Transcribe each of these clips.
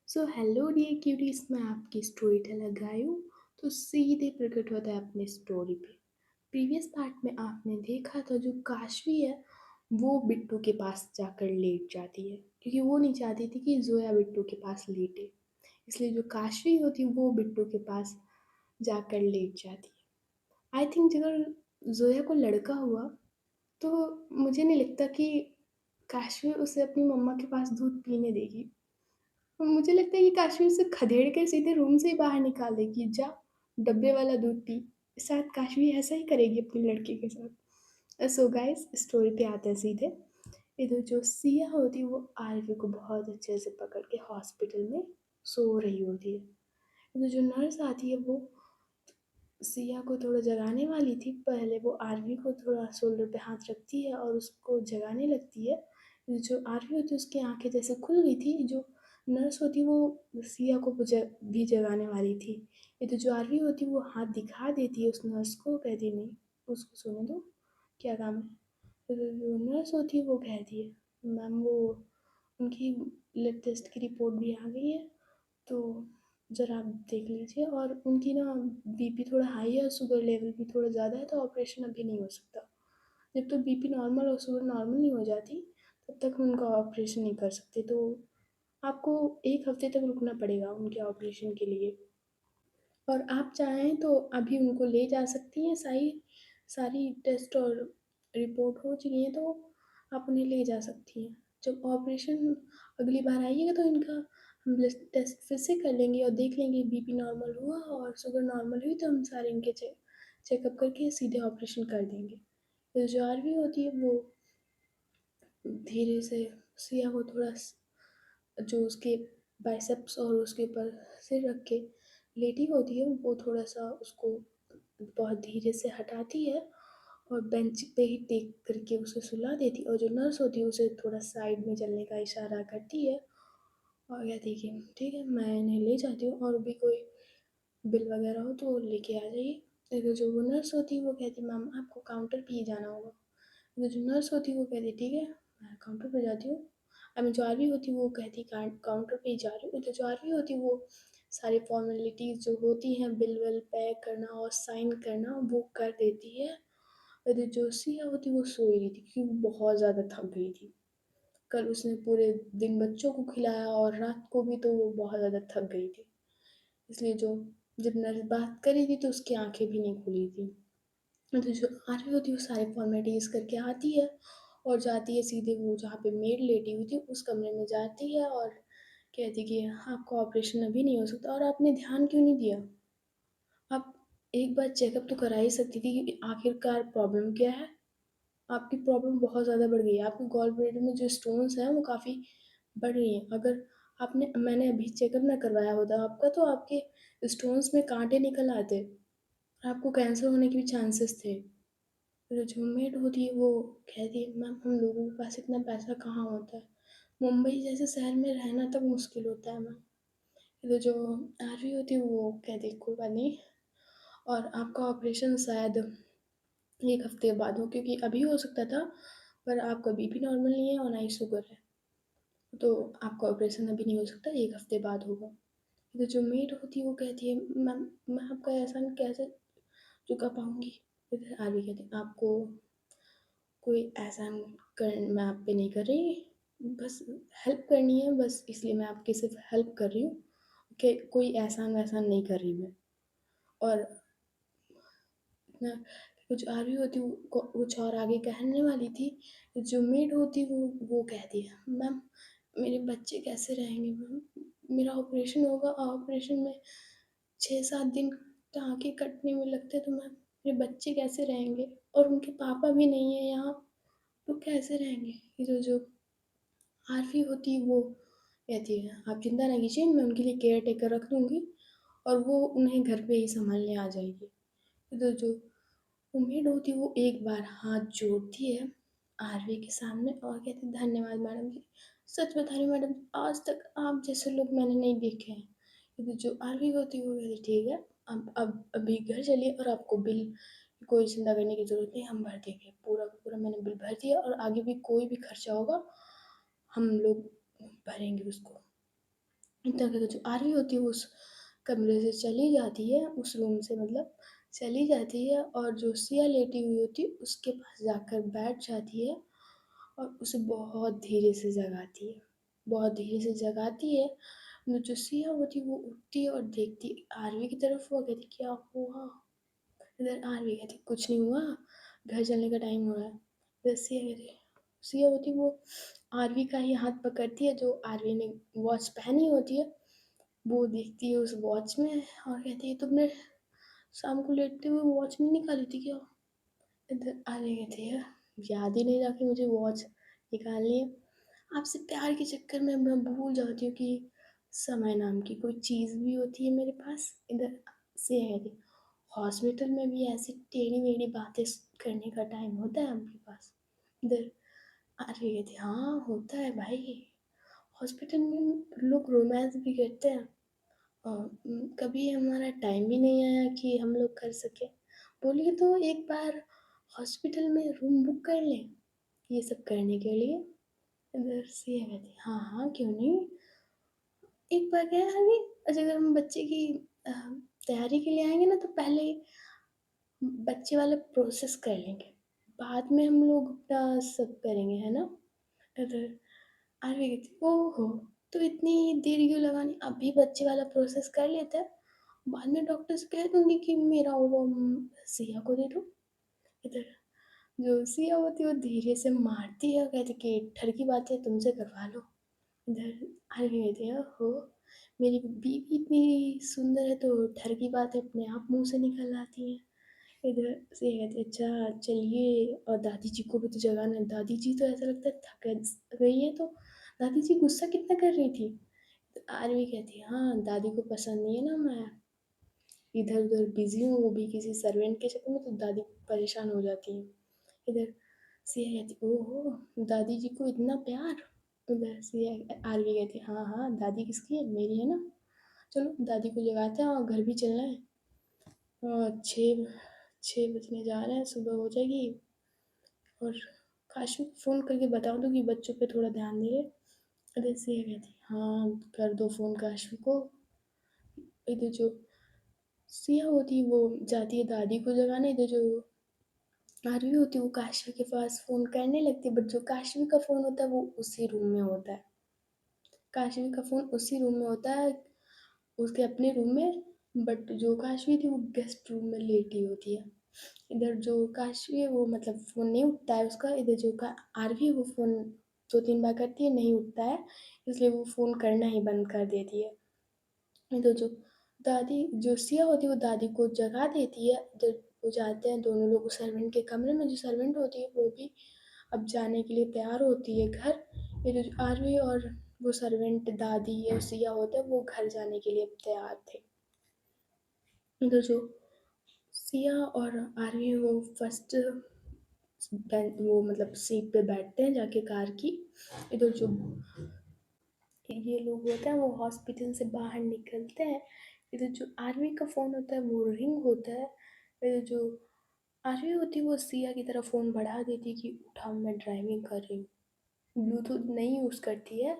So hello dear curies, मैं आपकी story teller गाय हूँ। तो सीधे प्रकट होता है अपनी स्टोरी पे। प्रीवियस पार्ट में आपने देखा था जो काशवी है वो बिट्टू के पास जाकर लेट जाती है, क्योंकि वो नहीं चाहती थी कि जोया बिट्टू के पास लेटे। इसलिए जो काशवी होती है वो बिट्टू के पास जाकर लेट जाती है। आई थिंक अगर जोया को लड़का हुआ तो मुझे नहीं लगता कि काशवी उसे अपनी मम्मा के पास दूध पीने देगी। मुझे लगता है कि काशवी उसे खदेड़ के सीधे रूम से ही बाहर निकाल देगी, जा डब्बे वाला दूध पी। शायद काशवी ऐसा ही करेगी अपनी लड़की के साथ। सो गाइस, स्टोरी पे आते हैं सीधे। इधर जो सिया होती है वो आरवी को बहुत अच्छे से पकड़ के हॉस्पिटल में सो रही होती है। इधर जो नर्स आती है वो सिया को थोड़ा जगाने वाली थी। पहले वो आरवी को थोड़ा शोल्डर पे हाथ रखती है और उसको जगाने लगती है। जो आरवी होती है उसकी आंखें जैसे खुल गई थी। जो नर्स होती वो सिया को भी जगाने वाली थी। ये तो जो आरवी होती वो हाथ दिखा देती है उस नर्स को, कहती नहीं उसको सोने दो, क्या काम है। फिर जो नर्स होती है वो कहती है मैम वो उनकी ब्लड टेस्ट की रिपोर्ट भी आ गई है, तो ज़रा आप देख लीजिए। और उनकी ना बीपी थोड़ा हाई है, शुगर लेवल भी थोड़ा ज़्यादा है, तो ऑपरेशन अभी नहीं हो सकता। जब तक बीपी नॉर्मल और शुगर नॉर्मल नहीं हो जाती तब तक हम उनका ऑपरेशन नहीं कर सकते। तो आपको 1 हफ्ते तक रुकना पड़ेगा उनके ऑपरेशन के लिए। और आप चाहें तो अभी उनको ले जा सकती हैं। सारी सारी टेस्ट और रिपोर्ट हो चुकी हैं, तो आप उन्हें ले जा सकती हैं। जब ऑपरेशन अगली बार आइएगा तो इनका हम ब्लड टेस्ट फिर से कर लेंगे और देख लेंगे बीपी नॉर्मल हुआ और शुगर नॉर्मल हुई तो हम सारे इनके चेकअप करके सीधे ऑपरेशन कर देंगे। फिर जो आरवी होती है वो धीरे से सिया को थोड़ा जो उसके बाइसेप्स और उसके ऊपर सिर रख के लेटी होती है वो थोड़ा सा उसको बहुत धीरे से हटाती है और बेंच पे ही टेक करके उसे सुला देती है। और जो नर्स होती है उसे थोड़ा साइड में चलने का इशारा करती है और कहती है कि ठीक है मैं इन्हें ले जाती हूँ, और भी कोई बिल वगैरह हो तो लेके आ जाइए। फिर जो वो नर्स होती है वो कहती है मैम आपको काउंटर पे ही जाना होगा। फिर जो नर्स होती है वो कहती है ठीक है मैं काउंटर पे जाती हूँ। अब जो आरवी होती है वो कहती है काउंटर पे ही जा रही हूँ। तो जो आरवी होती है वो सारी फॉर्मेलिटीज़ जो होती हैं बिल विल पैक करना और साइन करना वो कर देती है। और जो सिया होती है वो सो रही थी क्योंकि वो बहुत ज़्यादा थक गई थी। कल उसने पूरे दिन बच्चों को खिलाया और रात को भी, तो वो बहुत ज़्यादा थक गई थी। इसलिए जो जब नर्स बात कर रही थी तो उसकी आंखें भी नहीं खुली थी। तो जो आरवी होती है वो सारी फॉर्मेलिटीज़ करके आती है और जाती है सीधे वो जहाँ पे मेड लेटी हुई थी उस कमरे में जाती है और कहती कि आपका ऑपरेशन अभी नहीं हो सकता। और आपने ध्यान क्यों नहीं दिया? आप एक बार चेकअप तो करा ही सकती थी कि आखिरकार प्रॉब्लम क्या है। आपकी प्रॉब्लम बहुत ज़्यादा बढ़ गई है। आपके गॉल ब्लैडर में जो स्टोन्स हैं वो काफ़ी बढ़ रही हैं। अगर मैंने अभी चेकअप ना करवाया होता आपका तो आपके स्टोन्स में काँटे निकल आते, आपको कैंसर होने के भी चांसेस थे। जो रूममेट होती है वो कहती है मैम हम लोगों के पास इतना पैसा कहाँ होता है, मुंबई जैसे शहर में रहना तक मुश्किल होता है मैम। तो जो आरवी होती है वो कहती है कोई बात नहीं, और आपका ऑपरेशन शायद 1 हफ्ते बाद हो, क्योंकि अभी हो सकता था पर आपका बीपी नॉर्मल नहीं है और ना ही शुगर है, तो आपका ऑपरेशन अभी नहीं हो सकता, 1 हफ्ते बाद होगा। तो जो मेड होती है वो कहती है मैम मैं आपका एहसान कैसे चुका पाऊंगी। फिर आरवी कहती है आपको कोई एहसान कर मैं आप पे नहीं कर रही, बस हेल्प करनी है, बस इसलिए मैं आपकी सिर्फ हेल्प कर रही हूँ कि कोई एहसान वहसान नहीं कर रही मैं। और इतना कुछ आ रही होती वो कुछ और आगे कहने वाली थी। जो मेड होती वो कहती है मैम मेरे बच्चे कैसे रहेंगे मैम, मेरा ऑपरेशन होगा, ऑपरेशन में 6-7 दिन टाँके कटने में लगते हैं, तो मैम मेरे बच्चे कैसे रहेंगे और उनके पापा भी नहीं है यहाँ, तो कैसे रहेंगे। ये जो आरवी होती है वो कहती है आप चिंता ना कीजिए मैं उनके लिए केयर टेकर रख दूँगी और वो उन्हें घर पे ही सँभालने आ जाएगी। तो जो उम्मीद होती है वो एक बार हाथ जोड़ती है आरवी के सामने और कहती है धन्यवाद मैडम जी, सच बता रही हूँ मैडम आज तक आप जैसे लोग मैंने नहीं देखे हैं। तो जो आरवी होती है वो कहती है ठीक है अब अभी घर चलिए और आपको बिल की कोई चिंता करने की ज़रूरत नहीं, हम भर देंगे पूरा का पूरा, मैंने बिल भर दिया और आगे भी कोई भी खर्चा होगा हम लोग भरेंगे उसको। तभी जो आरवी होती है वो उस कमरे से चली जाती है, उस रूम से मतलब चली जाती है और जो सिया लेटी हुई होती है उसके पास जाकर बैठ जाती है और उसे बहुत धीरे से जगाती है। बहुत धीरे से जगाती है, तो जो सिया होती है वो उठती है और देखती आरवी की तरफ, वो कहती क्या हुआ? इधर आरवी कहती कुछ नहीं हुआ, घर चलने का टाइम हो रहा है। इधर सिया कहती, सिया होती वो आरवी का ही हाथ पकड़ती है, जो आरवी ने वॉच पहनी होती है, वो देखती है उस वॉच में और कहती है तुमने शाम को लेटते हुए वॉच नहीं निकाली थी क्या? इधर आरवी कहती है याद ही नहीं रहा कि मुझे वॉच निकालनी है। आपसे प्यार के चक्कर में मैं भूल जाती हूँ कि समय नाम की कोई चीज़ भी होती है मेरे पास। इधर से है कि हॉस्पिटल में भी ऐसी टेढ़ी-मेढ़ी बातें करने का टाइम होता है आपके पास? इधर अरे कहती हाँ, होता है भाई। हॉस्पिटल में लोग रोमांस भी करते हैं। कभी हमारा टाइम भी नहीं आया कि हम लोग कर सकें। बोलिए तो एक बार हॉस्पिटल में रूम बुक कर लें, ये सब करने के लिए। इधर से ये कहती हाँ, हाँ, क्यों नहीं? एक बार क्या है अभी अगर हम बच्चे की अ, तैयारी के लिए आएँगे ना तो पहले बच्चे वाला प्रोसेस कर लेंगे। बाद में हम लोग अपना सब करेंगे, है ना? अगर आगे कहती ओहो! तो इतनी देर क्यों लगानी? अभी बच्चे वाला प्रोसेस कर लेते हैं, बाद में डॉक्टर से कह दूँगी कि मेरा वो सिया को दे दो। इधर जो सिया होती है वो धीरे से मारती है और कहती कि ठर की बातें तुमसे करवा लो। इधर आगे कहती है ओहो! मेरी बीवी इतनी सुंदर है तो ठर की बातें अपने आप मुँह से निकल आती हैं। इधर से कहते अच्छा चलिए और दादी जी को भी तो जगाना है। दादी जी तो ऐसा लगता है थक गई हैं, तो दादी जी गुस्सा कितना कर रही थी? तो आरवी कहती है हाँ, दादी को पसंद नहीं है ना मैं इधर-उधर बिज़ी हूँ, वो भी किसी सर्वेंट के चक्कर में, तो दादी परेशान हो जाती हैं। इधर सिया कहती ओहो! दादी जी को इतना प्यार? उधर सिया आरवी कहती हाँ, हाँ, दादी किसकी है? मेरी है ना। चलो दादी को जगाते हैं और घर भी चलना है। 6 6 बजने जा रहे हैं, सुबह हो जाएगी और काशू को फ़ोन करके बता दो कि बच्चों पे थोड़ा ध्यान दे। अरे सिया कहती हाँ, कर दो फ़ोन काशू को। इधर जो सिया होती है वो जाती है दादी को जगाने, इधर जो आरवी होती है वो काशवी के पास फ़ोन करने लगती है, बट जो काशवी का फ़ोन होता है वो उसी रूम में होता है। काशवी का फ़ोन उसी रूम में होता है, उसके अपने रूम में, बट जो काशवी थी वो गेस्ट रूम में लेटी होती है। इधर जो काशवी है वो मतलब फ़ोन नहीं उठता है उसका, इधर जो का आरवी है वो फ़ोन 2-3 बार करती है, नहीं उठता है, इसलिए वो फ़ोन करना ही बंद कर देती है। इधर जो दादी जो सिया होती है वो दादी को जगा देती है, इधर वो जाते हैं दोनों लोग सर्वेंट के कमरे में, जो सर्वेंट होती है वो भी अब जाने के लिए तैयार होती है घर। इधर जो आरवी और वो सर्वेंट दादी और सिया होते हैं वो घर जाने के लिए तैयार थे। इधर जो सिया और आरवी वो फर्स्ट वो मतलब सीट पे बैठते हैं जाके कार की। इधर जो ये लोग होते हैं वो हॉस्पिटल से बाहर निकलते हैं। इधर जो आर्मी का फ़ोन होता है वो रिंग होता है। इधर जो आर्मी होती है वो सिया की तरफ फ़ोन बढ़ा देती है कि उठाओ मैं ड्राइविंग कर रही हूँ। ब्लूटूथ नहीं यूज़ करती है।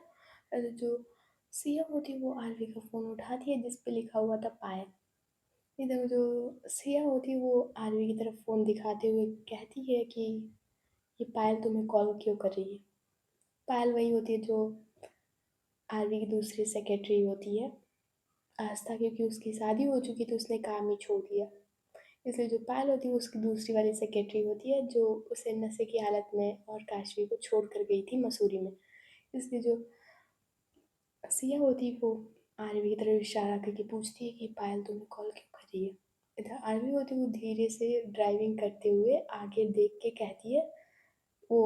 इधर जो सिया होती है वो आरवी का फ़ोन उठाती है जिस पे लिखा हुआ था पायल। इधर जो सिया होती है वो आरवी की तरफ फ़ोन दिखाते हुए कहती है कि ये पायल तुम्हें कॉल क्यों कर रही है? पायल वही होती है जो आरवी की दूसरी सेक्रेटरी होती है। आस्था, क्योंकि उसकी शादी हो चुकी थी उसने काम ही छोड़ दिया। इसलिए जो पायल होती है वो उसकी दूसरी वाली सेक्रेटरी होती है जो उसे नशे की हालत में और काशवी को छोड़ कर गई थी मसूरी में। इसलिए जो सिया होती है वो आरवी की तरफ इशारा करके पूछती है कि पायल तुम्हें कॉल क्यों कर रही है? इधर आरवी होती है वो धीरे से ड्राइविंग करते हुए आगे देख के कहती है वो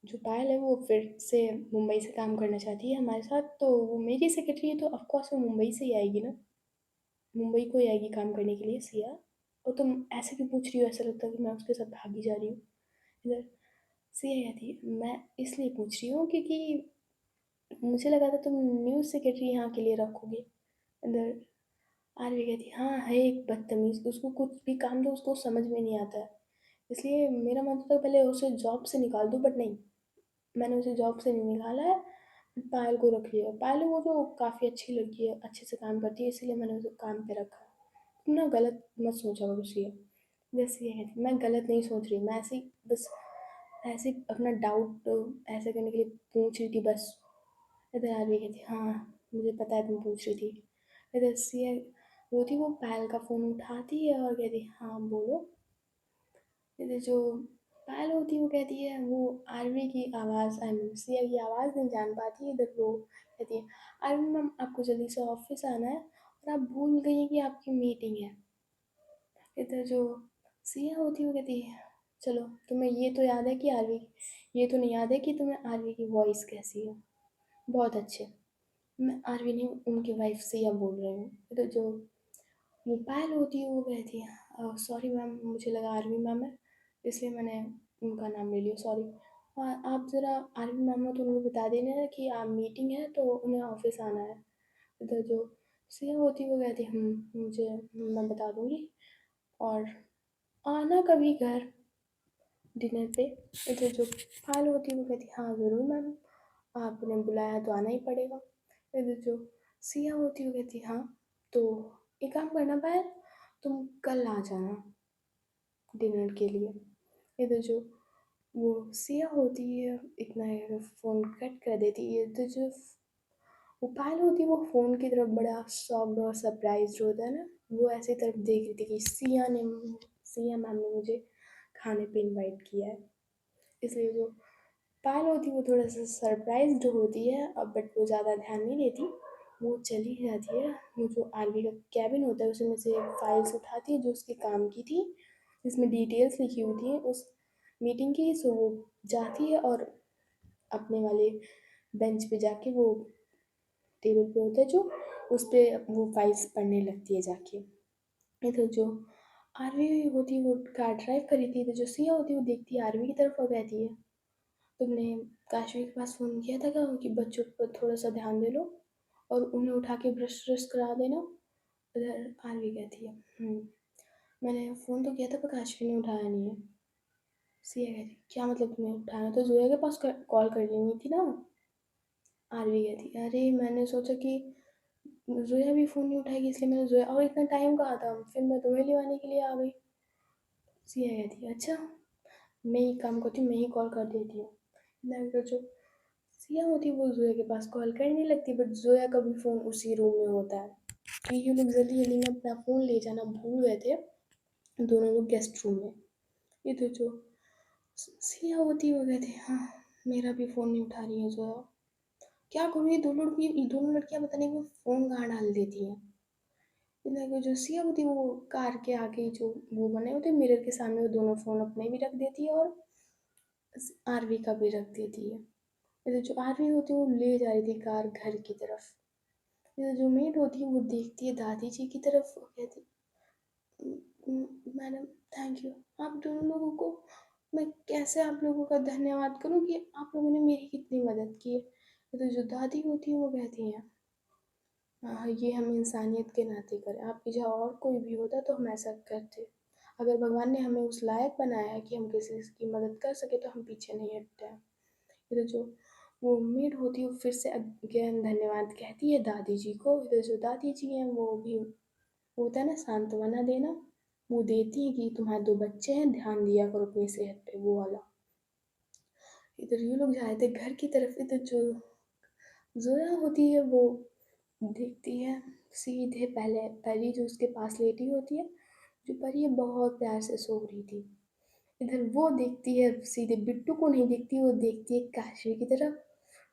जो पायल है वो फिर से मुंबई से काम करना चाहती है हमारे साथ, तो वो मेरी सेक्रेटरी है तो ऑफकोर्स वो मुंबई से ही आएगी ना, मुंबई को ही आएगी काम करने के लिए सिया। और तुम ऐसे क्यों पूछ रही हो, ऐसा लगता है कि मैं उसके साथ भागी जा रही हूँ। इधर सिया कहती है मैं इसलिए पूछ रही हूँ क्योंकि मुझे लगा था तुम न्यूज़ सेक्रेटरी यहाँ के लिए रखोगे। इधर आरवी कहती हाँ है एक बदतमीज़, उसको कुछ भी काम दो उसको समझ में नहीं आता है, इसलिए मेरा मन था पहले उसे जॉब से निकाल दूँ, बट नहीं, मैंने उसे जॉब से नहीं निकाला है, पायल को रख लिया। पायल वो जो काफ़ी अच्छी लड़की है, अच्छे से काम करती है, इसीलिए मैंने उसे काम पे रखा। तुम ना गलत मत सोचा करो सिया। जैसे ये है, मैं गलत नहीं सोच रही, मैं ऐसे ही बस ऐसे ही अपना डाउट ऐसे करने के लिए पूछ रही थी बस। इधर आरवी कहती हाँ, मुझे पता है तुम पूछ रही थी। इधर सिया वो थी, वो पायल का फ़ोन उठाती है और कहती हाँ बोलो। इधर जो पायल होती है वो कहती है, वो आरवी की आवाज़ आई मीन सिया की आवाज़ नहीं जान पाती है। इधर वो कहती है आरवी मैम आपको जल्दी से ऑफिस आना है और आप भूल गई हैं कि आपकी मीटिंग है। इधर जो सिया होती है वो कहती है चलो तुम्हें ये तो याद है कि आरवी, ये तो नहीं याद है कि तुम्हें आरवी की वॉइस कैसी है। बहुत अच्छे। मैं आरवी नहीं, उनकी वाइफ सिया बोल रही हूँ। इधर जो वो पायल होती है वो कहती है सॉरी मैम, मुझे लगा आरवी मैम है इसलिए मैंने उनका नाम ले लिया, सॉरी। आप ज़रा आरवी मैम हो तो उनको बता देना कि आप मीटिंग है तो उन्हें ऑफिस आना है। इधर जो सिया होती है वो कहती है मुझे मैं बता दूँगी और आना कभी घर डिनर पे। इधर जो पायल होती है वो कहती है हाँ ज़रूर मैम, आपने बुलाया तो आना ही पड़ेगा। इधर जो सिया होती है वो कहती है हाँ, तो एक काम करना पायल, तुम कल आ जाना डिनर के लिए। इधर जो वो सिया होती है इतना फ़ोन कट कर देती है। इधर जो वो पायल होती है वो फ़ोन की तरफ बड़ा शॉक्ड और सरप्राइज्ड होता है ना, वो ऐसी तरफ देख रही थी कि सिया मैम ने मुझे खाने पे इनवाइट किया है। इसलिए जो पायल होती है वो थोड़ा सा सरप्राइज्ड होती है अब, बट वो ज़्यादा ध्यान नहीं देती। वो चली जाती है, वो जो आरवी का कैबिन होता है उसमें से फाइल्स उठाती है जो उसके काम की थी, जिसमें डिटेल्स लिखी हुई थी उस मीटिंग की। सो वो जाती है और अपने वाले बेंच पे जाके वो टेबल पे होता है जो, उस पे वो फाइल्स पढ़ने लगती है जाके। इधर जो आरवी होती है वो कार ड्राइव कर रही थी, इधर जो सिया होती है वो देखती है आरवी की तरफ और कहती है तुमने काशवी के पास फ़ोन किया था क्या कि बच्चों पर थोड़ा सा ध्यान दे लो और उन्हें उठा के ब्रश व्रश करा देना। इधर आरवी कहती है मैंने फ़ोन तो किया था पर काशवी ने उठाया नहीं है। सिया कहती क्या मतलब तुमने उठाया तो जोया के पास कॉल कर लेनी थी ना। आरवी कहती अरे मैंने सोचा कि जोया भी फ़ोन नहीं उठाएगी इसलिए मैंने जोया, और इतना टाइम कहाँ था, फिर मैं तुम्हें लिवाने के लिए आ गई। सिया कहती अच्छा, मैं ही काम करती हूँ, मैं ही कॉल कर देती हूँ। मैं अगर जो सिया होती है वो जोया के पास कॉल करने लगती, बट जोया का भी फ़ोन उसी रूम में होता है क्योंकि ये लोग जल्दी जल्दी में अपना फ़ोन ले जाना भूल गए थे, दोनों लोग गेस्ट रूम में। ये तो जो सिया होती है वो कहती है हाँ, मेरा भी फ़ोन नहीं उठा रही है जोया, क्या करूँ ये दोनों लड़कियां पता नहीं वो फ़ोन कहाँ डाल देती हैं। इधर को जो सिया होती है वो कार के आगे जो वो बने होते हैं मिरर के सामने वो दोनों फ़ोन अपने भी रख देती है और आरवी का भी रख देती है। इधर जो आरवी होती है वो ले जा रही थी कार घर की तरफ। इधर जो मेड होती है वो देखती है दादी जी की तरफ और कहती मैडम थैंक यू, आप दोनों लोगों को मैं कैसे आप लोगों का धन्यवाद करूं कि आप लोगों ने मेरी कितनी मदद की है। तो जो दादी होती है वो कहती हैं हाँ, ये हम इंसानियत के नाते करें, आपकी जगह और कोई भी होता तो हम ऐसा करते। अगर भगवान ने हमें उस लायक बनाया है कि हम किसी की मदद कर सके तो हम पीछे नहीं हटते हैं। इधर जो वो मेड होती है वो फिर से अगेन धन्यवाद कहती है दादी जी को। इधर जो दादी जी हैं वो भी होता है ना सांत्वना देना, वो देती है कि तुम्हारे दो बच्चे हैं ध्यान दिया करो अपनी सेहत पे, वो वाला। इधर ये लोग जा रहे थे घर की तरफ। इधर जो जोया होती है वो देखती है सीधे पहले परी जो उसके पास लेटी होती है, जो परी है बहुत प्यार से सो रही थी। इधर वो देखती है सीधे बिट्टू को नहीं देखती, वो देखती है काशवी की तरफ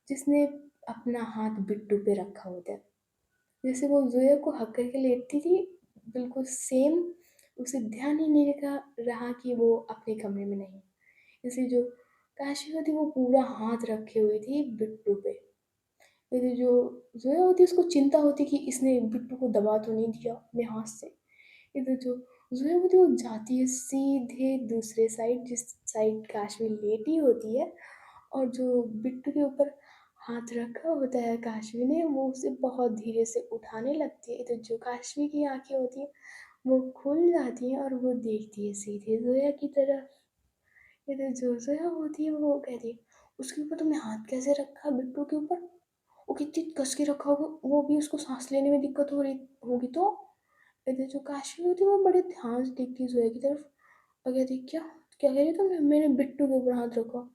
जिसने अपना हाथ बिट्टू पे रखा होता है। जैसे वो जोया को हक करके लेटती थी बिल्कुल सेम, उसे ध्यान ही नहीं रहा कि वो अपने कमरे में नहीं। इसलिए जो काशवी होती वो पूरा हाथ रखे हुई थी बिट्टू पे। फिर जो जोया होती है उसको चिंता होती कि इसने बिट्टू को दबा तो नहीं दिया अपने हाथ से। इधर जो जोया होती है वो जाती है सीधे दूसरे साइड जिस साइड काशवी लेटी होती है, और जो बिट्टू के ऊपर हाथ रखा होता है काशवी ने वो उसे बहुत धीरे से उठाने लगती है। इधर जो काशवी की आंखें होती है वो खुल जाती हैं और वो देखती है सीधे जोया की तरफ। इधर जो जोया होती है वो कहती है उसके ऊपर तुमने हाथ कैसे रखा बिट्टू के ऊपर। वो कितनी कस के रखा होगा, वो भी उसको सांस लेने में दिक्कत हो रही होगी तो इधर जो काशवी होती है वो बड़े ध्यान से देखती है जोया की तरफ और कहती क्या क्या कह रही तुम, मैंने बिट्टू के ऊपर हाथ रखा,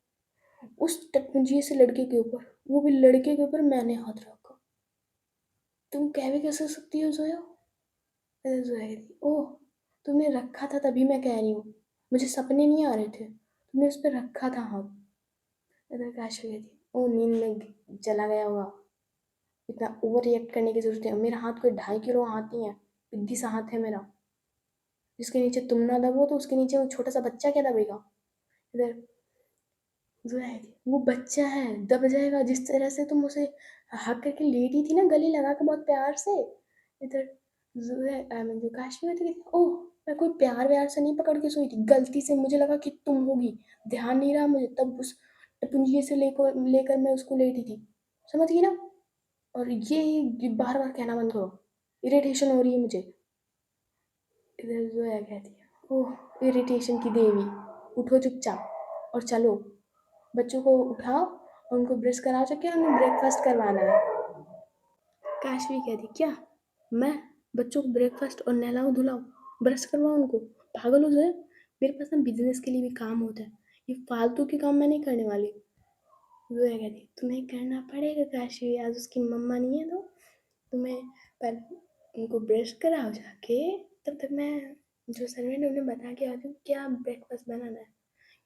उस टकमुंजिये से लड़के के ऊपर, वो भी लड़के के ऊपर मैंने हाथ रखा, तुम कह भी कैसे सकती हो जोया। फिर जोया कहती ओह, तुमने रखा था तभी मैं कह रही हूँ, मुझे सपने नहीं आ रहे थे, तुमने उस पर रखा था हाथ। इधर काशवी कहती ओ नींद में चला गया होगा, इतना ओवर रिएक्ट करने की जरूरत है, मेरा हाथ कोई 2.5 किलो हाथ नहीं है, पिद्दी सा हाथ है मेरा, जिसके नीचे तुम ना दबो तो उसके नीचे वो छोटा सा बच्चा क्या दबेगा। इधर जोया कहती वो बच्चा है, दब जाएगा, जिस तरह से तुम उसे हक करके लेटी थी ना गले लगा के बहुत प्यार से। इधर जोया जो काशवी होती थी ओह, मैं कोई प्यार व्यार से नहीं पकड़ के सोई थी, गलती से मुझे लगा कि तुम होगी, ध्यान नहीं रहा मुझे, तब उस टपुंजिये से लेकर लेकर मैं उसको लेटी थी, समझ गई ना। और ये बार बार कहना बंद करो, इरिटेशन हो रही है मुझे। इधर जोया कहती है ओह इरिटेशन की देवी, उठो चुपचाप और चलो, बच्चों को उठाओ और उनको ब्रश करा चुके उन्हें ब्रेकफास्ट करवाना है। काशवी कहती क्या, मैं बच्चों को ब्रेकफास्ट और नहलाऊं धुलाऊं, ब्रश करवाऊं उनको, पागल हो जाए, मेरे पास ना बिजनेस के लिए भी काम होता है, ये फालतू के काम मैं नहीं करने वाली। जोया कहती तुम्हें करना पड़ेगा काशवी, आज उसकी मम्मा नहीं है तो तुम्हें पहले उनको ब्रश कराओ जाके, तब तक मैं जो सर्वेंट है उन्हें बता के आती हूँ क्या ब्रेकफास्ट बनाना है,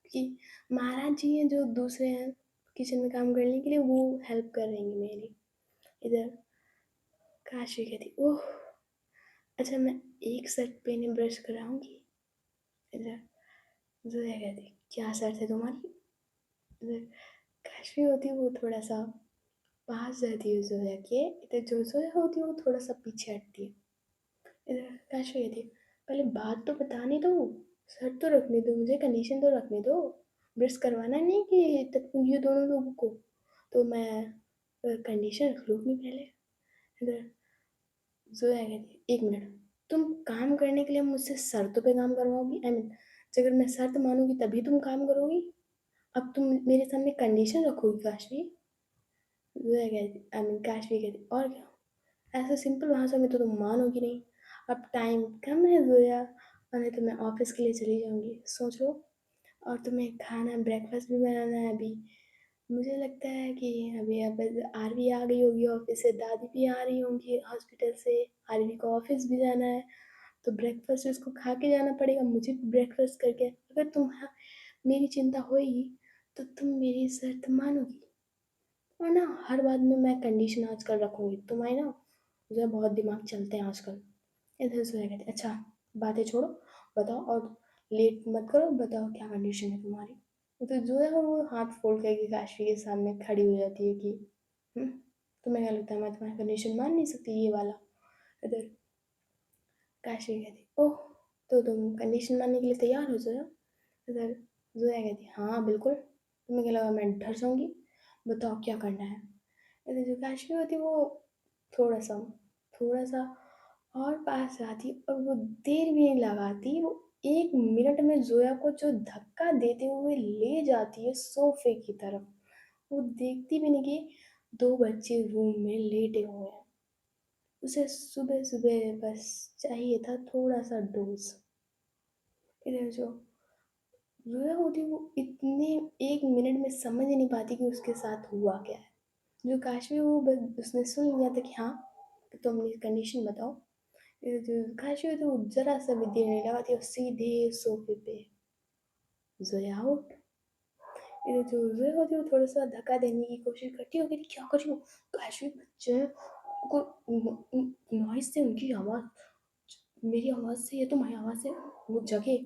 क्योंकि महाराज जी हैं जो दूसरे हैं किचन में काम करने के लिए, वो हेल्प कर रही है मेरी। इधर काशी कहती ओह, अच्छा मैं एक शर्ट पे इन्हें ब्रश कराऊंगी। इधर जोया कहती क्या शर्त है तुम्हारी। इधर काशी होती है वो थोड़ा सा पास जाती है जोया के, इधर जो जोया होती है वो थोड़ा सा पीछे हटती है। इधर काशी कहती है पहले बात तो बताने दो, शर्त तो रखने दो मुझे, कंडीशन तो रखने दो, ब्रश करवाना नहीं कि तब ये दोनों लोगों को, तो मैं कंडीशन रख लूँ अपनी पहले। इधर जोया कहती एक मिनट, तुम काम करने के लिए मुझसे शर्तों पे काम करवाओगी, आई मीन अगर मैं शर्त मानूंगी तभी तुम काम करोगी, अब तुम मेरे सामने कंडीशन रखोगी काशवी। जोया कहती आई मीन काशवी कहती और क्या, ऐसा सिंपल भाषा में तो तुम मानोगी नहीं, अब टाइम कम है जोया, और नहीं तो मैं ऑफिस के लिए चली जाऊंगी, सोच लो, और तुम्हें खाना ब्रेकफास्ट भी बनाना है अभी, मुझे लगता है कि अभी अब आरवी आ गई होगी ऑफिस से, दादी भी आ रही होंगी हॉस्पिटल से, आरवी को ऑफिस भी जाना है, तो ब्रेकफास्ट उसको खा के जाना पड़ेगा, मुझे भी ब्रेकफास्ट करके, अगर तुम मेरी चिंता होगी तो तुम मेरी शर्त मानोगी, और ना हर बात में मैं कंडीशन आजकल रखूंगी, तुम्हारे ना मुझे बहुत दिमाग चलते हैं आजकल। इधर से कहते अच्छा बातें छोड़ो, बताओ और लेट मत करो, बताओ क्या कंडीशन है तुम्हारी। तो जो है वो हाथ फोल्ड करके काशी के सामने खड़ी हो जाती है कि "हम्म, तुम्हें क्या लगता है मैं तुम्हारा कंडीशन मान नहीं सकती ये वाला। इधर काशी कहती ओह, तो तुम कंडीशन मानने के लिए तैयार हो जाओ। इधर जोया कहती हाँ बिल्कुल, तुम्हें क्या लगा मैं डर जाऊंगी, बताओ क्या करना है। इधर जो काशी होती वो थोड़ा सा थोड़ा सा और पास जाती और वो देर भी नहीं लगाती, वो 1 मिनट में जोया को जो धक्का देते हुए ले जाती है सोफे की तरफ, वो देखती भी नहीं कि 2 बच्चे रूम में लेटे हुए हैं, उसे सुबह सुबह बस चाहिए था थोड़ा सा डोज। इधर जो जोया होती वो इतने 1 मिनट में समझ ही नहीं पाती कि उसके साथ हुआ क्या है। जो काशवी वो बस उसने सुन लिया था कि हाँ तो अपनी कंडीशन बताओ। ये जो काशवी होती वो जरा सा भी देर नहीं लगाती और सीधे सोफे पे जोया आउट। ये जो जोया होती है वो थोड़ा सा धक्का देने की कोशिश करती होगी कि क्या कर रही हो, काशवी बच्चे को नॉइस से उनकी आवाज़, मेरी आवाज़ से या तुम्हारी आवाज़ से वो जगे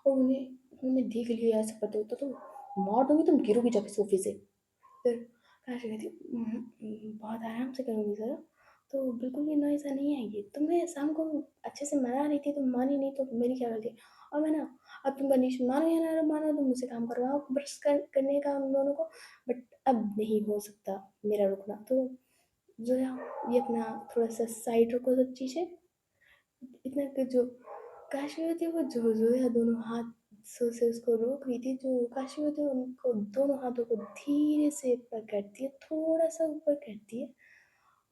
और उन्हें उन्हें देख लिया ऐसा करते हो तो मार दूंगी, तुम गिरोगी जाके सोफे से। फिर काशी कहती बहुत आराम से करूँगी ज़रा, तो बिल्कुल भी नॉइज़ नहीं आएगी, तुम्हें शाम को अच्छे से मना रही थी तुम मानी नहीं तो मेरी क्या गलती। और मैं ना अब तुम कंडीशन मानो या ना मानो तुम मुझसे काम करवाओ ब्रश करने का उन दोनों को, बट अब नहीं हो सकता मेरा रुकना, तो जो है ये अपना थोड़ा सा साइड रखो सब चीज़ें। इतना कि जो काशी होती है वो जो है दोनों हाथ से उसको रोक रही थी, जो काशी होती है उनको दोनों हाथों को धीरे से पकड़ती है, थोड़ा सा ऊपर करती है,